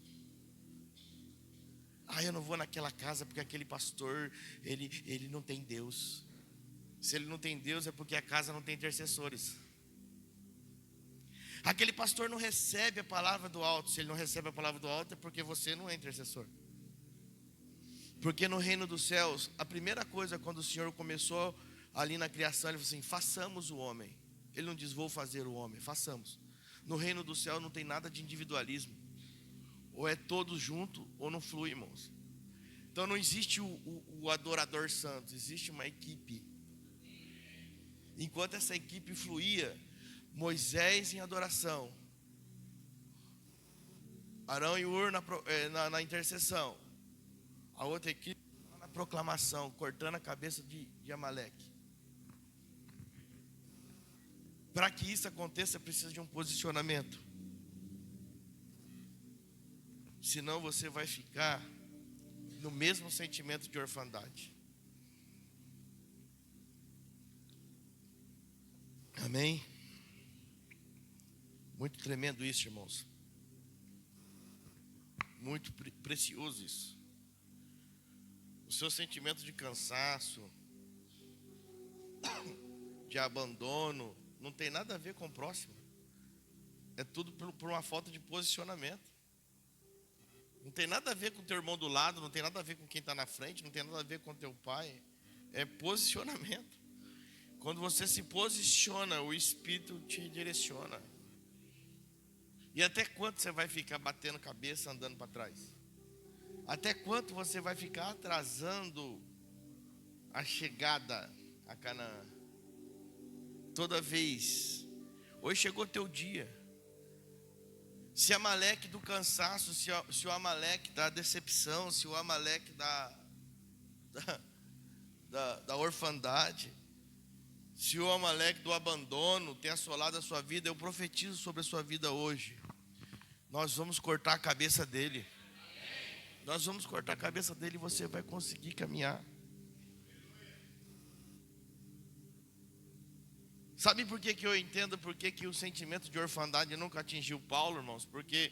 Eu não vou naquela casa porque aquele pastor, ele não tem Deus. Se ele não tem Deus é porque a casa não tem intercessores. Aquele pastor não recebe a palavra do alto. Se ele não recebe a palavra do alto é porque você não é intercessor. Porque no reino dos céus, a primeira coisa quando o Senhor começou ali na criação, ele falou assim, façamos o homem. Ele não diz, vou fazer o homem, façamos. No reino do céu não tem nada de individualismo. Ou é todos junto, ou não flui, irmãos. Então não existe o adorador santo, existe uma equipe. Enquanto essa equipe fluía, Moisés em adoração, Arão e Hur na intercessão, a outra equipe na proclamação, cortando a cabeça de Amaleque. Para que isso aconteça, precisa de um posicionamento. senão você vai ficar no mesmo sentimento de orfandade. Amém? Muito tremendo isso, irmãos. Muito precioso isso. O seu sentimento de cansaço, de abandono, não tem nada a ver com o próximo. É tudo por uma falta de posicionamento. Não tem nada a ver com o teu irmão do lado, não tem nada a ver com quem está na frente, não tem nada a ver com o teu pai. É posicionamento. Quando você se posiciona, o Espírito te direciona. E até quanto você vai ficar batendo cabeça, andando para trás? Até quanto você vai ficar atrasando a chegada a Canaã? Toda vez. Hoje chegou teu dia. Se Amaleque do cansaço, se o Amaleque da decepção, se o Amaleque da orfandade, se o Amaleque do abandono tem assolado a sua vida, eu profetizo sobre a sua vida hoje. Nós vamos cortar a cabeça dele. Nós vamos cortar a cabeça dele e você vai conseguir caminhar. Sabe por que eu entendo por que o sentimento de orfandade nunca atingiu Paulo, irmãos? Porque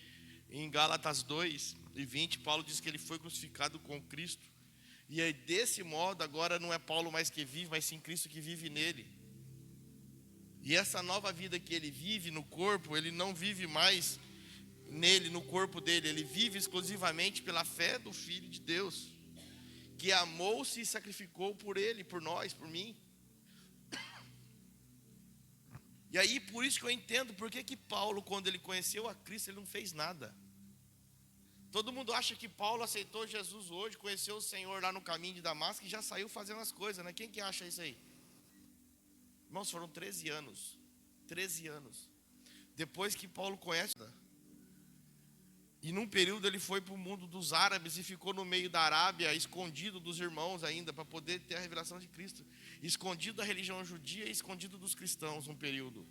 em Gálatas 2:20, Paulo diz que ele foi crucificado com Cristo. E aí, desse modo, agora não é Paulo mais que vive, mas sim Cristo que vive nele. E essa nova vida que ele vive no corpo, ele não vive mais nele, no corpo dele. Ele vive exclusivamente pela fé do Filho de Deus, que amou-se e sacrificou por ele, por nós, por mim. E aí, por isso que eu entendo por que Paulo, quando ele conheceu a Cristo, ele não fez nada. Todo mundo acha que Paulo aceitou Jesus hoje, conheceu o Senhor lá no caminho de Damasco e já saiu fazendo as coisas, né? Quem que acha isso aí? Irmãos, foram 13 anos. 13 anos. Depois que Paulo conhece, e num período ele foi para o mundo dos árabes e ficou no meio da Arábia, escondido dos irmãos ainda, para poder ter a revelação de Cristo. Escondido da religião judia e escondido dos cristãos num período.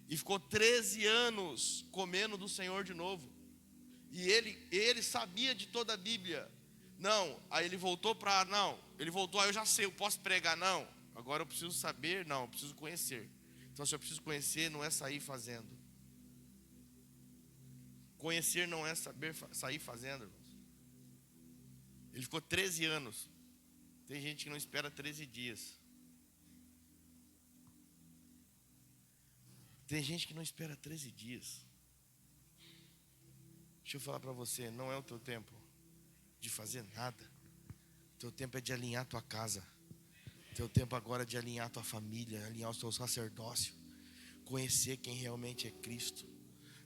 E ficou 13 anos comendo do Senhor de novo. E ele sabia de toda a Bíblia. Não, aí ele voltou eu já sei, eu posso pregar, não. Agora eu preciso saber, não, eu preciso conhecer. Então se eu preciso conhecer, não é sair fazendo. Conhecer não é sair fazendo, irmãos. Ele ficou 13 anos. Tem gente que não espera 13 dias. Tem gente que não espera 13 dias. Deixa eu falar para você, não é o teu tempo de fazer nada. O teu tempo é de alinhar a tua casa. O teu tempo agora é de alinhar a tua família, alinhar o teu sacerdócio. Conhecer quem realmente é Cristo.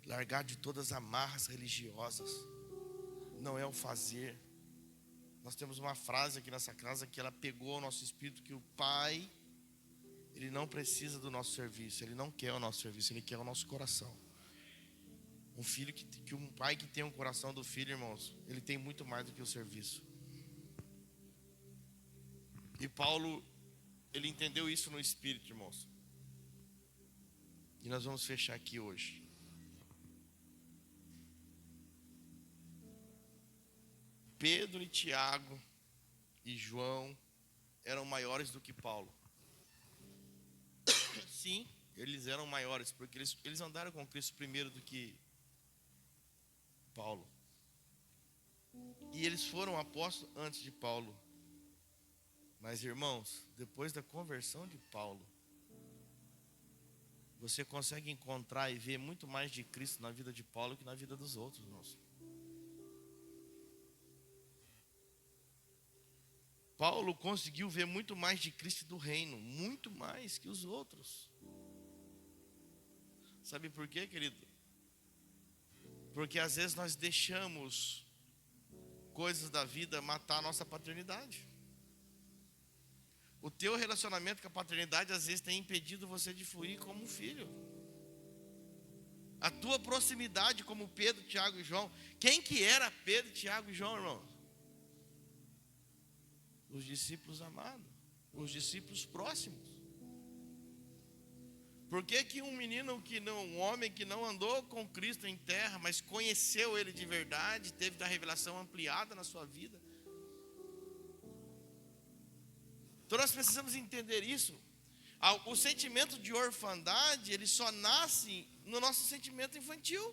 Largar de todas as amarras religiosas. Não é o fazer. Nós temos uma frase aqui nessa casa que ela pegou o nosso espírito, que o Pai, Ele não precisa do nosso serviço. Ele não quer o nosso serviço, Ele quer o nosso coração. Um pai que tem um coração do filho, irmãos, ele tem muito mais do que o serviço. E Paulo, ele entendeu isso no espírito, irmãos. E nós vamos fechar aqui hoje. Pedro e Tiago e João eram maiores do que Paulo. Sim, eles eram maiores, porque eles andaram com Cristo primeiro do que Paulo. E eles foram apóstolos antes de Paulo. Mas, irmãos, depois da conversão de Paulo, você consegue encontrar e ver muito mais de Cristo na vida de Paulo que na vida dos outros, irmãos. Paulo conseguiu ver muito mais de Cristo e do reino, muito mais que os outros. Sabe por quê, querido? Porque às vezes nós deixamos coisas da vida matar a nossa paternidade. O teu relacionamento com a paternidade às vezes tem impedido você de fluir como um filho. A tua proximidade como Pedro, Tiago e João. Quem que era Pedro, Tiago e João, irmão? Os discípulos amados, os discípulos próximos. Por que que um homem que não andou com Cristo em terra, mas conheceu Ele de verdade, teve da revelação ampliada na sua vida? Então nós precisamos entender isso. O sentimento de orfandade, ele só nasce no nosso sentimento infantil.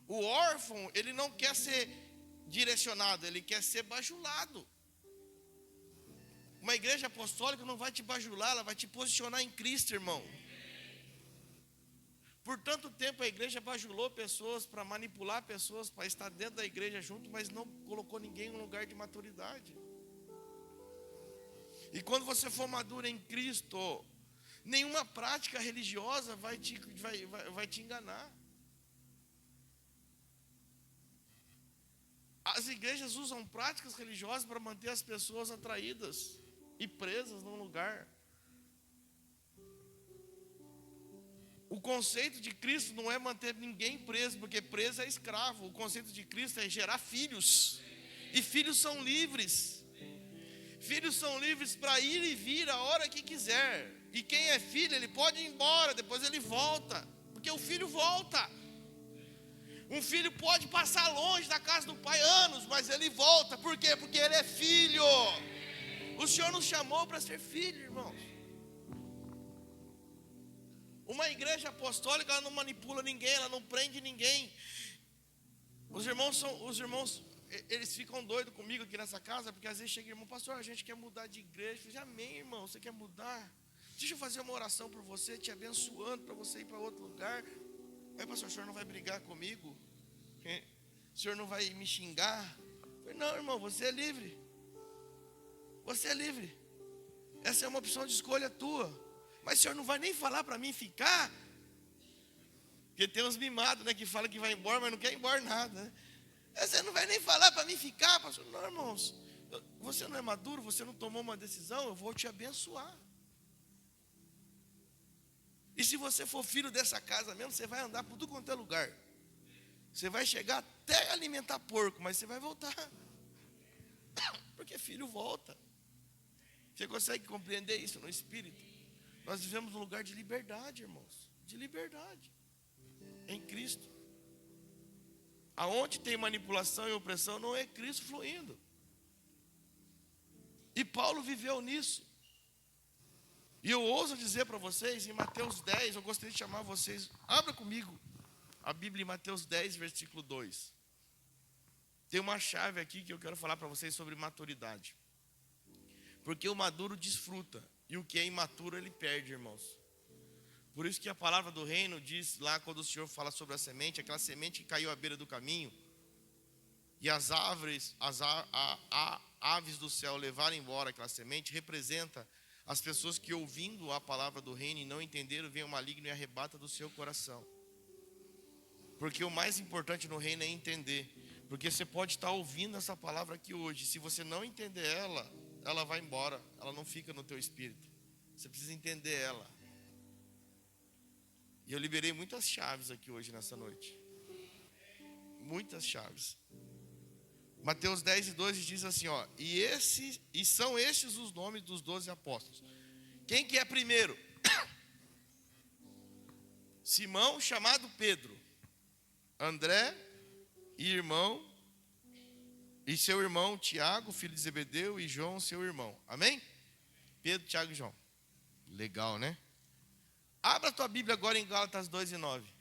O órfão, ele não quer ser direcionado, ele quer ser bajulado. Uma igreja apostólica não vai te bajular, ela vai te posicionar em Cristo, irmão. Por tanto tempo a igreja bajulou pessoas para manipular pessoas, para estar dentro da igreja junto, mas não colocou ninguém em um lugar de maturidade. E quando você for maduro em Cristo, nenhuma prática religiosa vai te enganar. As igrejas usam práticas religiosas para manter as pessoas atraídas e presas num lugar. O conceito de Cristo não é manter ninguém preso, porque preso é escravo. O conceito de Cristo é gerar filhos. E filhos são livres. Filhos são livres para ir e vir a hora que quiser. E quem é filho, ele pode ir embora, depois ele volta. Porque o filho volta. Um filho pode passar longe da casa do pai anos, mas ele volta. Por quê? Porque ele é filho. O Senhor nos chamou para ser filho, irmãos. Uma igreja apostólica, ela não manipula ninguém, ela não prende ninguém. Os irmãos, eles ficam doidos comigo aqui nessa casa, porque às vezes chega irmão, pastor, a gente quer mudar de igreja. Eu falei, amém, irmão, você quer mudar? Deixa eu fazer uma oração por você, te abençoando para você ir para outro lugar. Aí, pastor, o senhor não vai brigar comigo? O senhor não vai me xingar? Eu falei, não, irmão, você é livre. Você é livre. Essa é uma opção de escolha tua. Mas o senhor não vai nem falar para mim ficar? Porque tem uns mimados, né, que falam que vai embora, mas não quer ir embora nada, né? Você não vai nem falar para mim ficar, pastor? Não, irmãos, você não é maduro, você não tomou uma decisão, eu vou te abençoar. E se você for filho dessa casa mesmo, você vai andar por tudo quanto é lugar. Você vai chegar até alimentar porco, mas você vai voltar. Porque filho volta. Você consegue compreender isso no espírito? Nós vivemos num lugar de liberdade, irmãos. De liberdade. Em Cristo. Aonde tem manipulação e opressão, não é Cristo fluindo. E Paulo viveu nisso. E eu ouso dizer para vocês, em Mateus 10, eu gostaria de chamar vocês, abra comigo a Bíblia em Mateus 10, versículo 2. Tem uma chave aqui que eu quero falar para vocês sobre maturidade. Porque o maduro desfruta, e o que é imaturo ele perde, irmãos. Por isso que a palavra do reino diz lá, quando o Senhor fala sobre a semente, aquela semente que caiu à beira do caminho, e as aves do céu levaram embora aquela semente, representa as pessoas que ouvindo a palavra do reino e não entenderam, vem o maligno e arrebata do seu coração. Porque o mais importante no reino é entender. Porque você pode estar ouvindo essa palavra aqui hoje, se você não entender ela, ela vai embora, ela não fica no teu espírito. Você precisa entender ela. E eu liberei muitas chaves aqui hoje nessa noite. Muitas chaves. Mateus 10 e 12 diz assim, ó, e são estes os nomes dos 12 apóstolos. Quem que é primeiro? Simão, chamado Pedro, André e seu irmão Tiago, filho de Zebedeu, e João, seu irmão. Amém? Pedro, Tiago e João. Legal, né? Abra a tua Bíblia agora em Gálatas 2 e 9.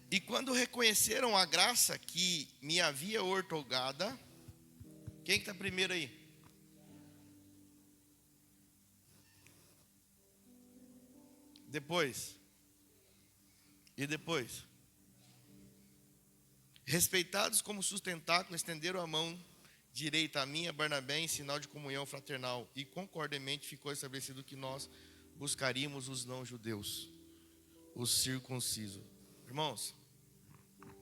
E quando reconheceram a graça que me havia outorgada, quem que está primeiro aí? Depois. E depois? Respeitados como sustentáculo, estenderam a mão direita a mim e a Barnabé em sinal de comunhão fraternal. E concordemente ficou estabelecido que nós buscaríamos os não-judeus, os circuncisos. Irmãos,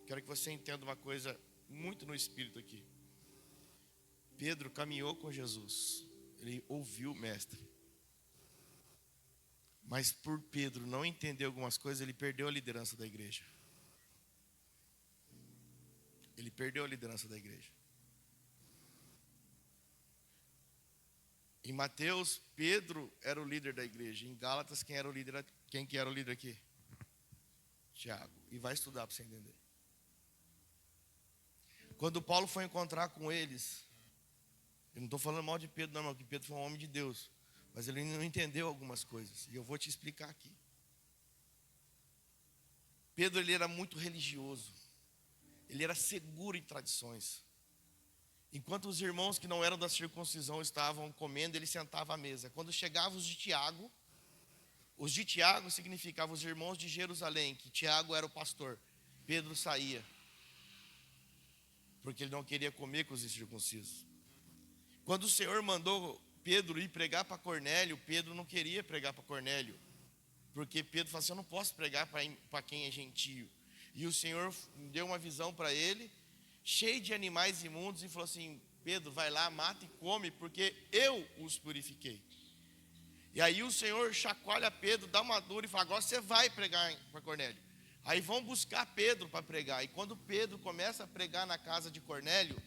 quero que você entenda uma coisa muito no espírito aqui. Pedro caminhou com Jesus. Ele ouviu o mestre. Mas por Pedro não entender algumas coisas, ele perdeu a liderança da igreja. Ele perdeu a liderança da igreja. Em Mateus, Pedro era o líder da igreja. Em Gálatas, quem era o líder? Quem que era o líder aqui? Tiago. E vai estudar para você entender. Quando Paulo foi encontrar com eles, eu não estou falando mal de Pedro, não, porque Pedro foi um homem de Deus. Mas ele não entendeu algumas coisas. E eu vou te explicar aqui. Pedro, ele era muito religioso. Ele era seguro em tradições. Enquanto os irmãos que não eram da circuncisão estavam comendo, ele sentava à mesa. Quando chegavam os de Tiago significavam os irmãos de Jerusalém, que Tiago era o pastor. Pedro saía, porque ele não queria comer com os incircuncisos. Quando o Senhor mandou Pedro ir pregar para Cornélio, Pedro não queria pregar para Cornélio, porque Pedro falou assim: eu não posso pregar para quem é gentio. E o Senhor deu uma visão para ele, cheio de animais imundos, e falou assim: Pedro, vai lá, mata e come, porque eu os purifiquei. E aí o Senhor chacoalha Pedro, dá uma dura e fala: agora você vai pregar para Cornélio. Aí vão buscar Pedro para pregar. E quando Pedro começa a pregar na casa de Cornélio,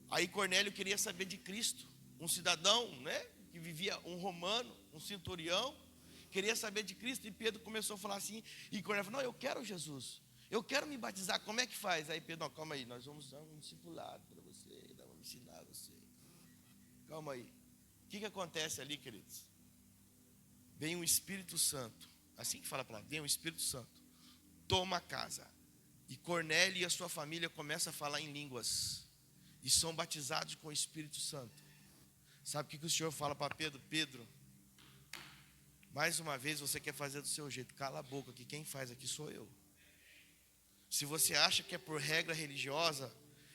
aí Cornélio queria saber de Cristo. Um cidadão, né, que vivia, um romano, um centurião, queria saber de Cristo. E Pedro começou a falar assim, e Cornélio falou: não, eu quero Jesus, eu quero me batizar, como é que faz? Aí Pedro: não, calma aí, nós vamos dar um discipulado para você, vamos ensinar você. Calma aí. O que acontece ali, queridos? Vem o Espírito Santo, assim que fala a palavra, vem o Espírito Santo, toma a casa, e Cornélio e a sua família começam a falar em línguas, e são batizados com o Espírito Santo. Sabe o que o Senhor fala para Pedro? Pedro, mais uma vez você quer fazer do seu jeito, cala a boca, que quem faz aqui sou eu. Se você acha que é por regra religiosa,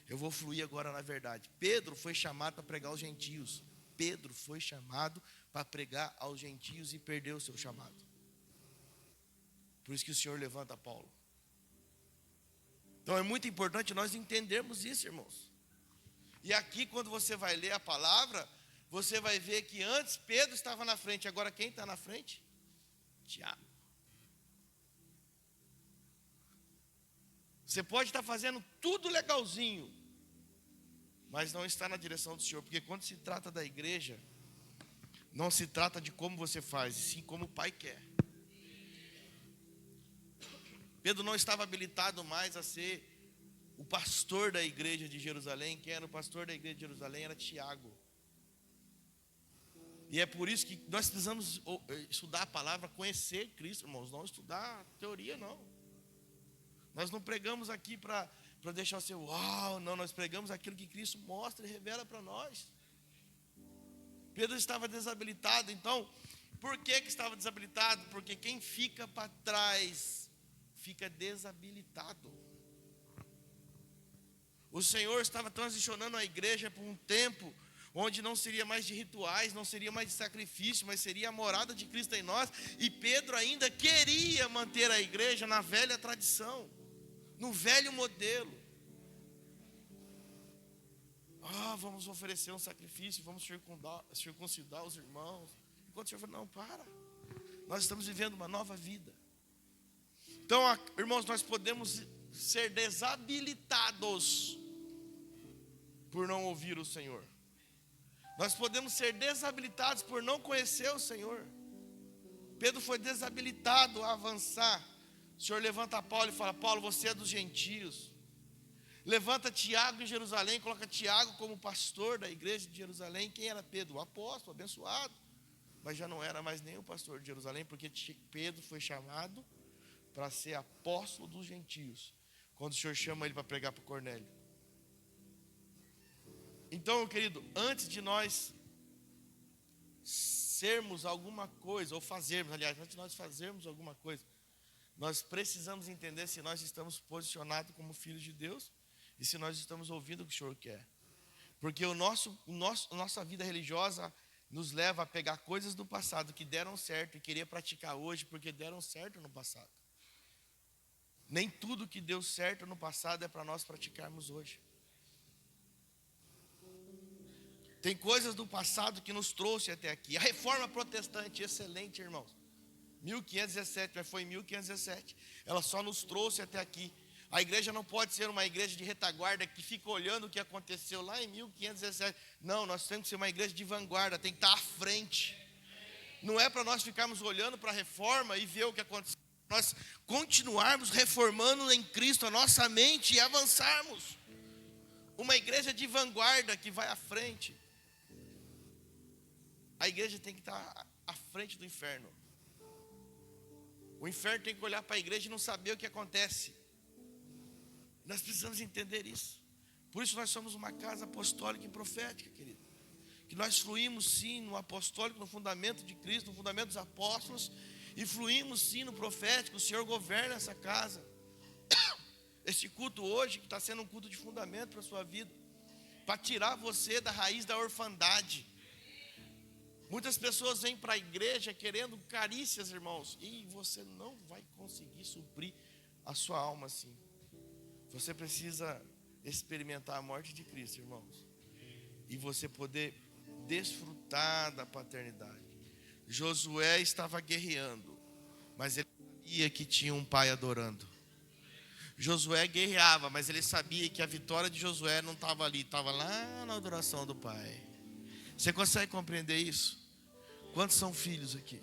eu vou fluir agora na verdade. Pedro foi chamado para pregar aos gentios. Pedro foi chamado para pregar aos gentios e perdeu o seu chamado. Por isso que o Senhor levanta Paulo. Então é muito importante nós entendermos isso, irmãos. E aqui, quando você vai ler a palavra, você vai ver que antes Pedro estava na frente. Agora quem está na frente? Tiago. Você pode estar fazendo tudo legalzinho, mas não está na direção do Senhor. Porque quando se trata da igreja, não se trata de como você faz, e sim como o Pai quer. Pedro não estava habilitado mais a ser o pastor da igreja de Jerusalém. Quem era o pastor da igreja de Jerusalém era Tiago. E é por isso que nós precisamos estudar a palavra, conhecer Cristo, irmãos. Não estudar teoria, não. Nós não pregamos aqui para deixar você uau, não. Nós pregamos aquilo que Cristo mostra e revela para nós. Pedro estava desabilitado. Então, por que estava desabilitado? Porque quem fica para trás fica desabilitado. O Senhor estava transicionando a igreja para um tempo onde não seria mais de rituais, não seria mais de sacrifício, mas seria a morada de Cristo em nós. E Pedro ainda queria manter a igreja na velha tradição, no velho modelo. Vamos oferecer um sacrifício, vamos circuncidar os irmãos. Enquanto o Senhor falou: não, para, nós estamos vivendo uma nova vida. Então, irmãos, nós podemos ser desabilitados por não ouvir o Senhor. Nós podemos ser desabilitados por não conhecer o Senhor. Pedro foi desabilitado a avançar. O Senhor levanta Paulo e fala: Paulo, você é dos gentios. Levanta Tiago em Jerusalém, coloca Tiago como pastor da igreja de Jerusalém. Quem era Pedro? O apóstolo, abençoado. Mas já não era mais nem o pastor de Jerusalém, porque Pedro foi chamado para ser apóstolo dos gentios, quando o Senhor chama ele para pregar para Cornélio. Então, querido, antes de nós sermos alguma coisa, ou fazermos, aliás, antes de nós fazermos alguma coisa, nós precisamos entender se nós estamos posicionados como filhos de Deus e se nós estamos ouvindo o que o Senhor quer. Porque nossa vida religiosa nos leva a pegar coisas do passado que deram certo e querer praticar hoje porque deram certo no passado. Nem tudo que deu certo no passado é para nós praticarmos hoje. Tem coisas do passado que nos trouxe até aqui. A reforma protestante, excelente, irmãos. 1517, mas foi em 1517. Ela só nos trouxe até aqui. A igreja não pode ser uma igreja de retaguarda que fica olhando o que aconteceu lá em 1517. Não, nós temos que ser uma igreja de vanguarda, tem que estar à frente. Não é para nós ficarmos olhando para a reforma e ver o que aconteceu. Nós continuarmos reformando em Cristo a nossa mente e avançarmos. Uma igreja de vanguarda que vai à frente. A igreja tem que estar à frente do inferno. O inferno tem que olhar para a igreja e não saber o que acontece. Nós precisamos entender isso. Por isso nós somos uma casa apostólica e profética, querido. Que nós fluímos sim no apostólico, no fundamento de Cristo, no fundamento dos apóstolos, e fluímos sim no profético. O Senhor governa essa casa. Este culto hoje, que está sendo um culto de fundamento para a sua vida, para tirar você da raiz da orfandade. Muitas pessoas vêm para a igreja querendo carícias, irmãos, e você não vai conseguir suprir a sua alma assim. Você precisa experimentar a morte de Cristo, irmãos, e você poder desfrutar da paternidade. Josué estava guerreando, mas ele sabia que tinha um pai adorando. Josué guerreava, mas ele sabia que a vitória de Josué não estava ali, estava lá na adoração do pai. Você consegue compreender isso? Quantos são filhos aqui?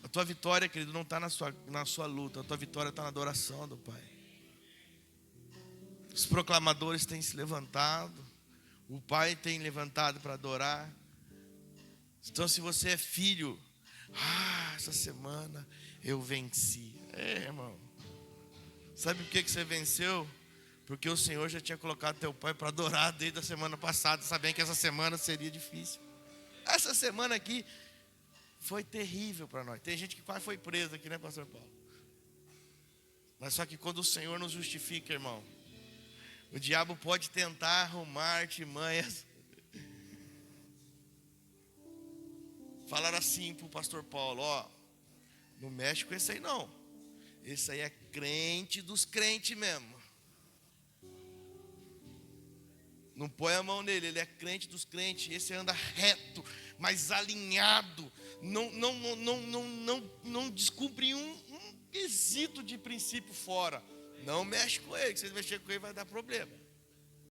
A tua vitória, querido, não está na sua luta. A tua vitória está na adoração do Pai. Os proclamadores têm se levantado. O Pai tem levantado para adorar. Então, se você é filho, essa semana eu venci. Irmão. Sabe por que você venceu? Porque o Senhor já tinha colocado teu pai para adorar desde a semana passada, sabendo que essa semana seria difícil. Essa semana aqui foi terrível para nós. Tem gente que quase foi presa aqui, né, pastor Paulo? Mas só que quando o Senhor nos justifica, irmão, o diabo pode tentar arrumar artimanhas. Falaram assim para o pastor Paulo, não mexe com esse aí não. Esse aí é crente dos crentes mesmo. Não põe a mão nele, ele é crente dos crentes. Esse anda reto, mas alinhado. Não descumpre um quesito de princípio fora. Não mexe com ele, que se você mexer com ele vai dar problema.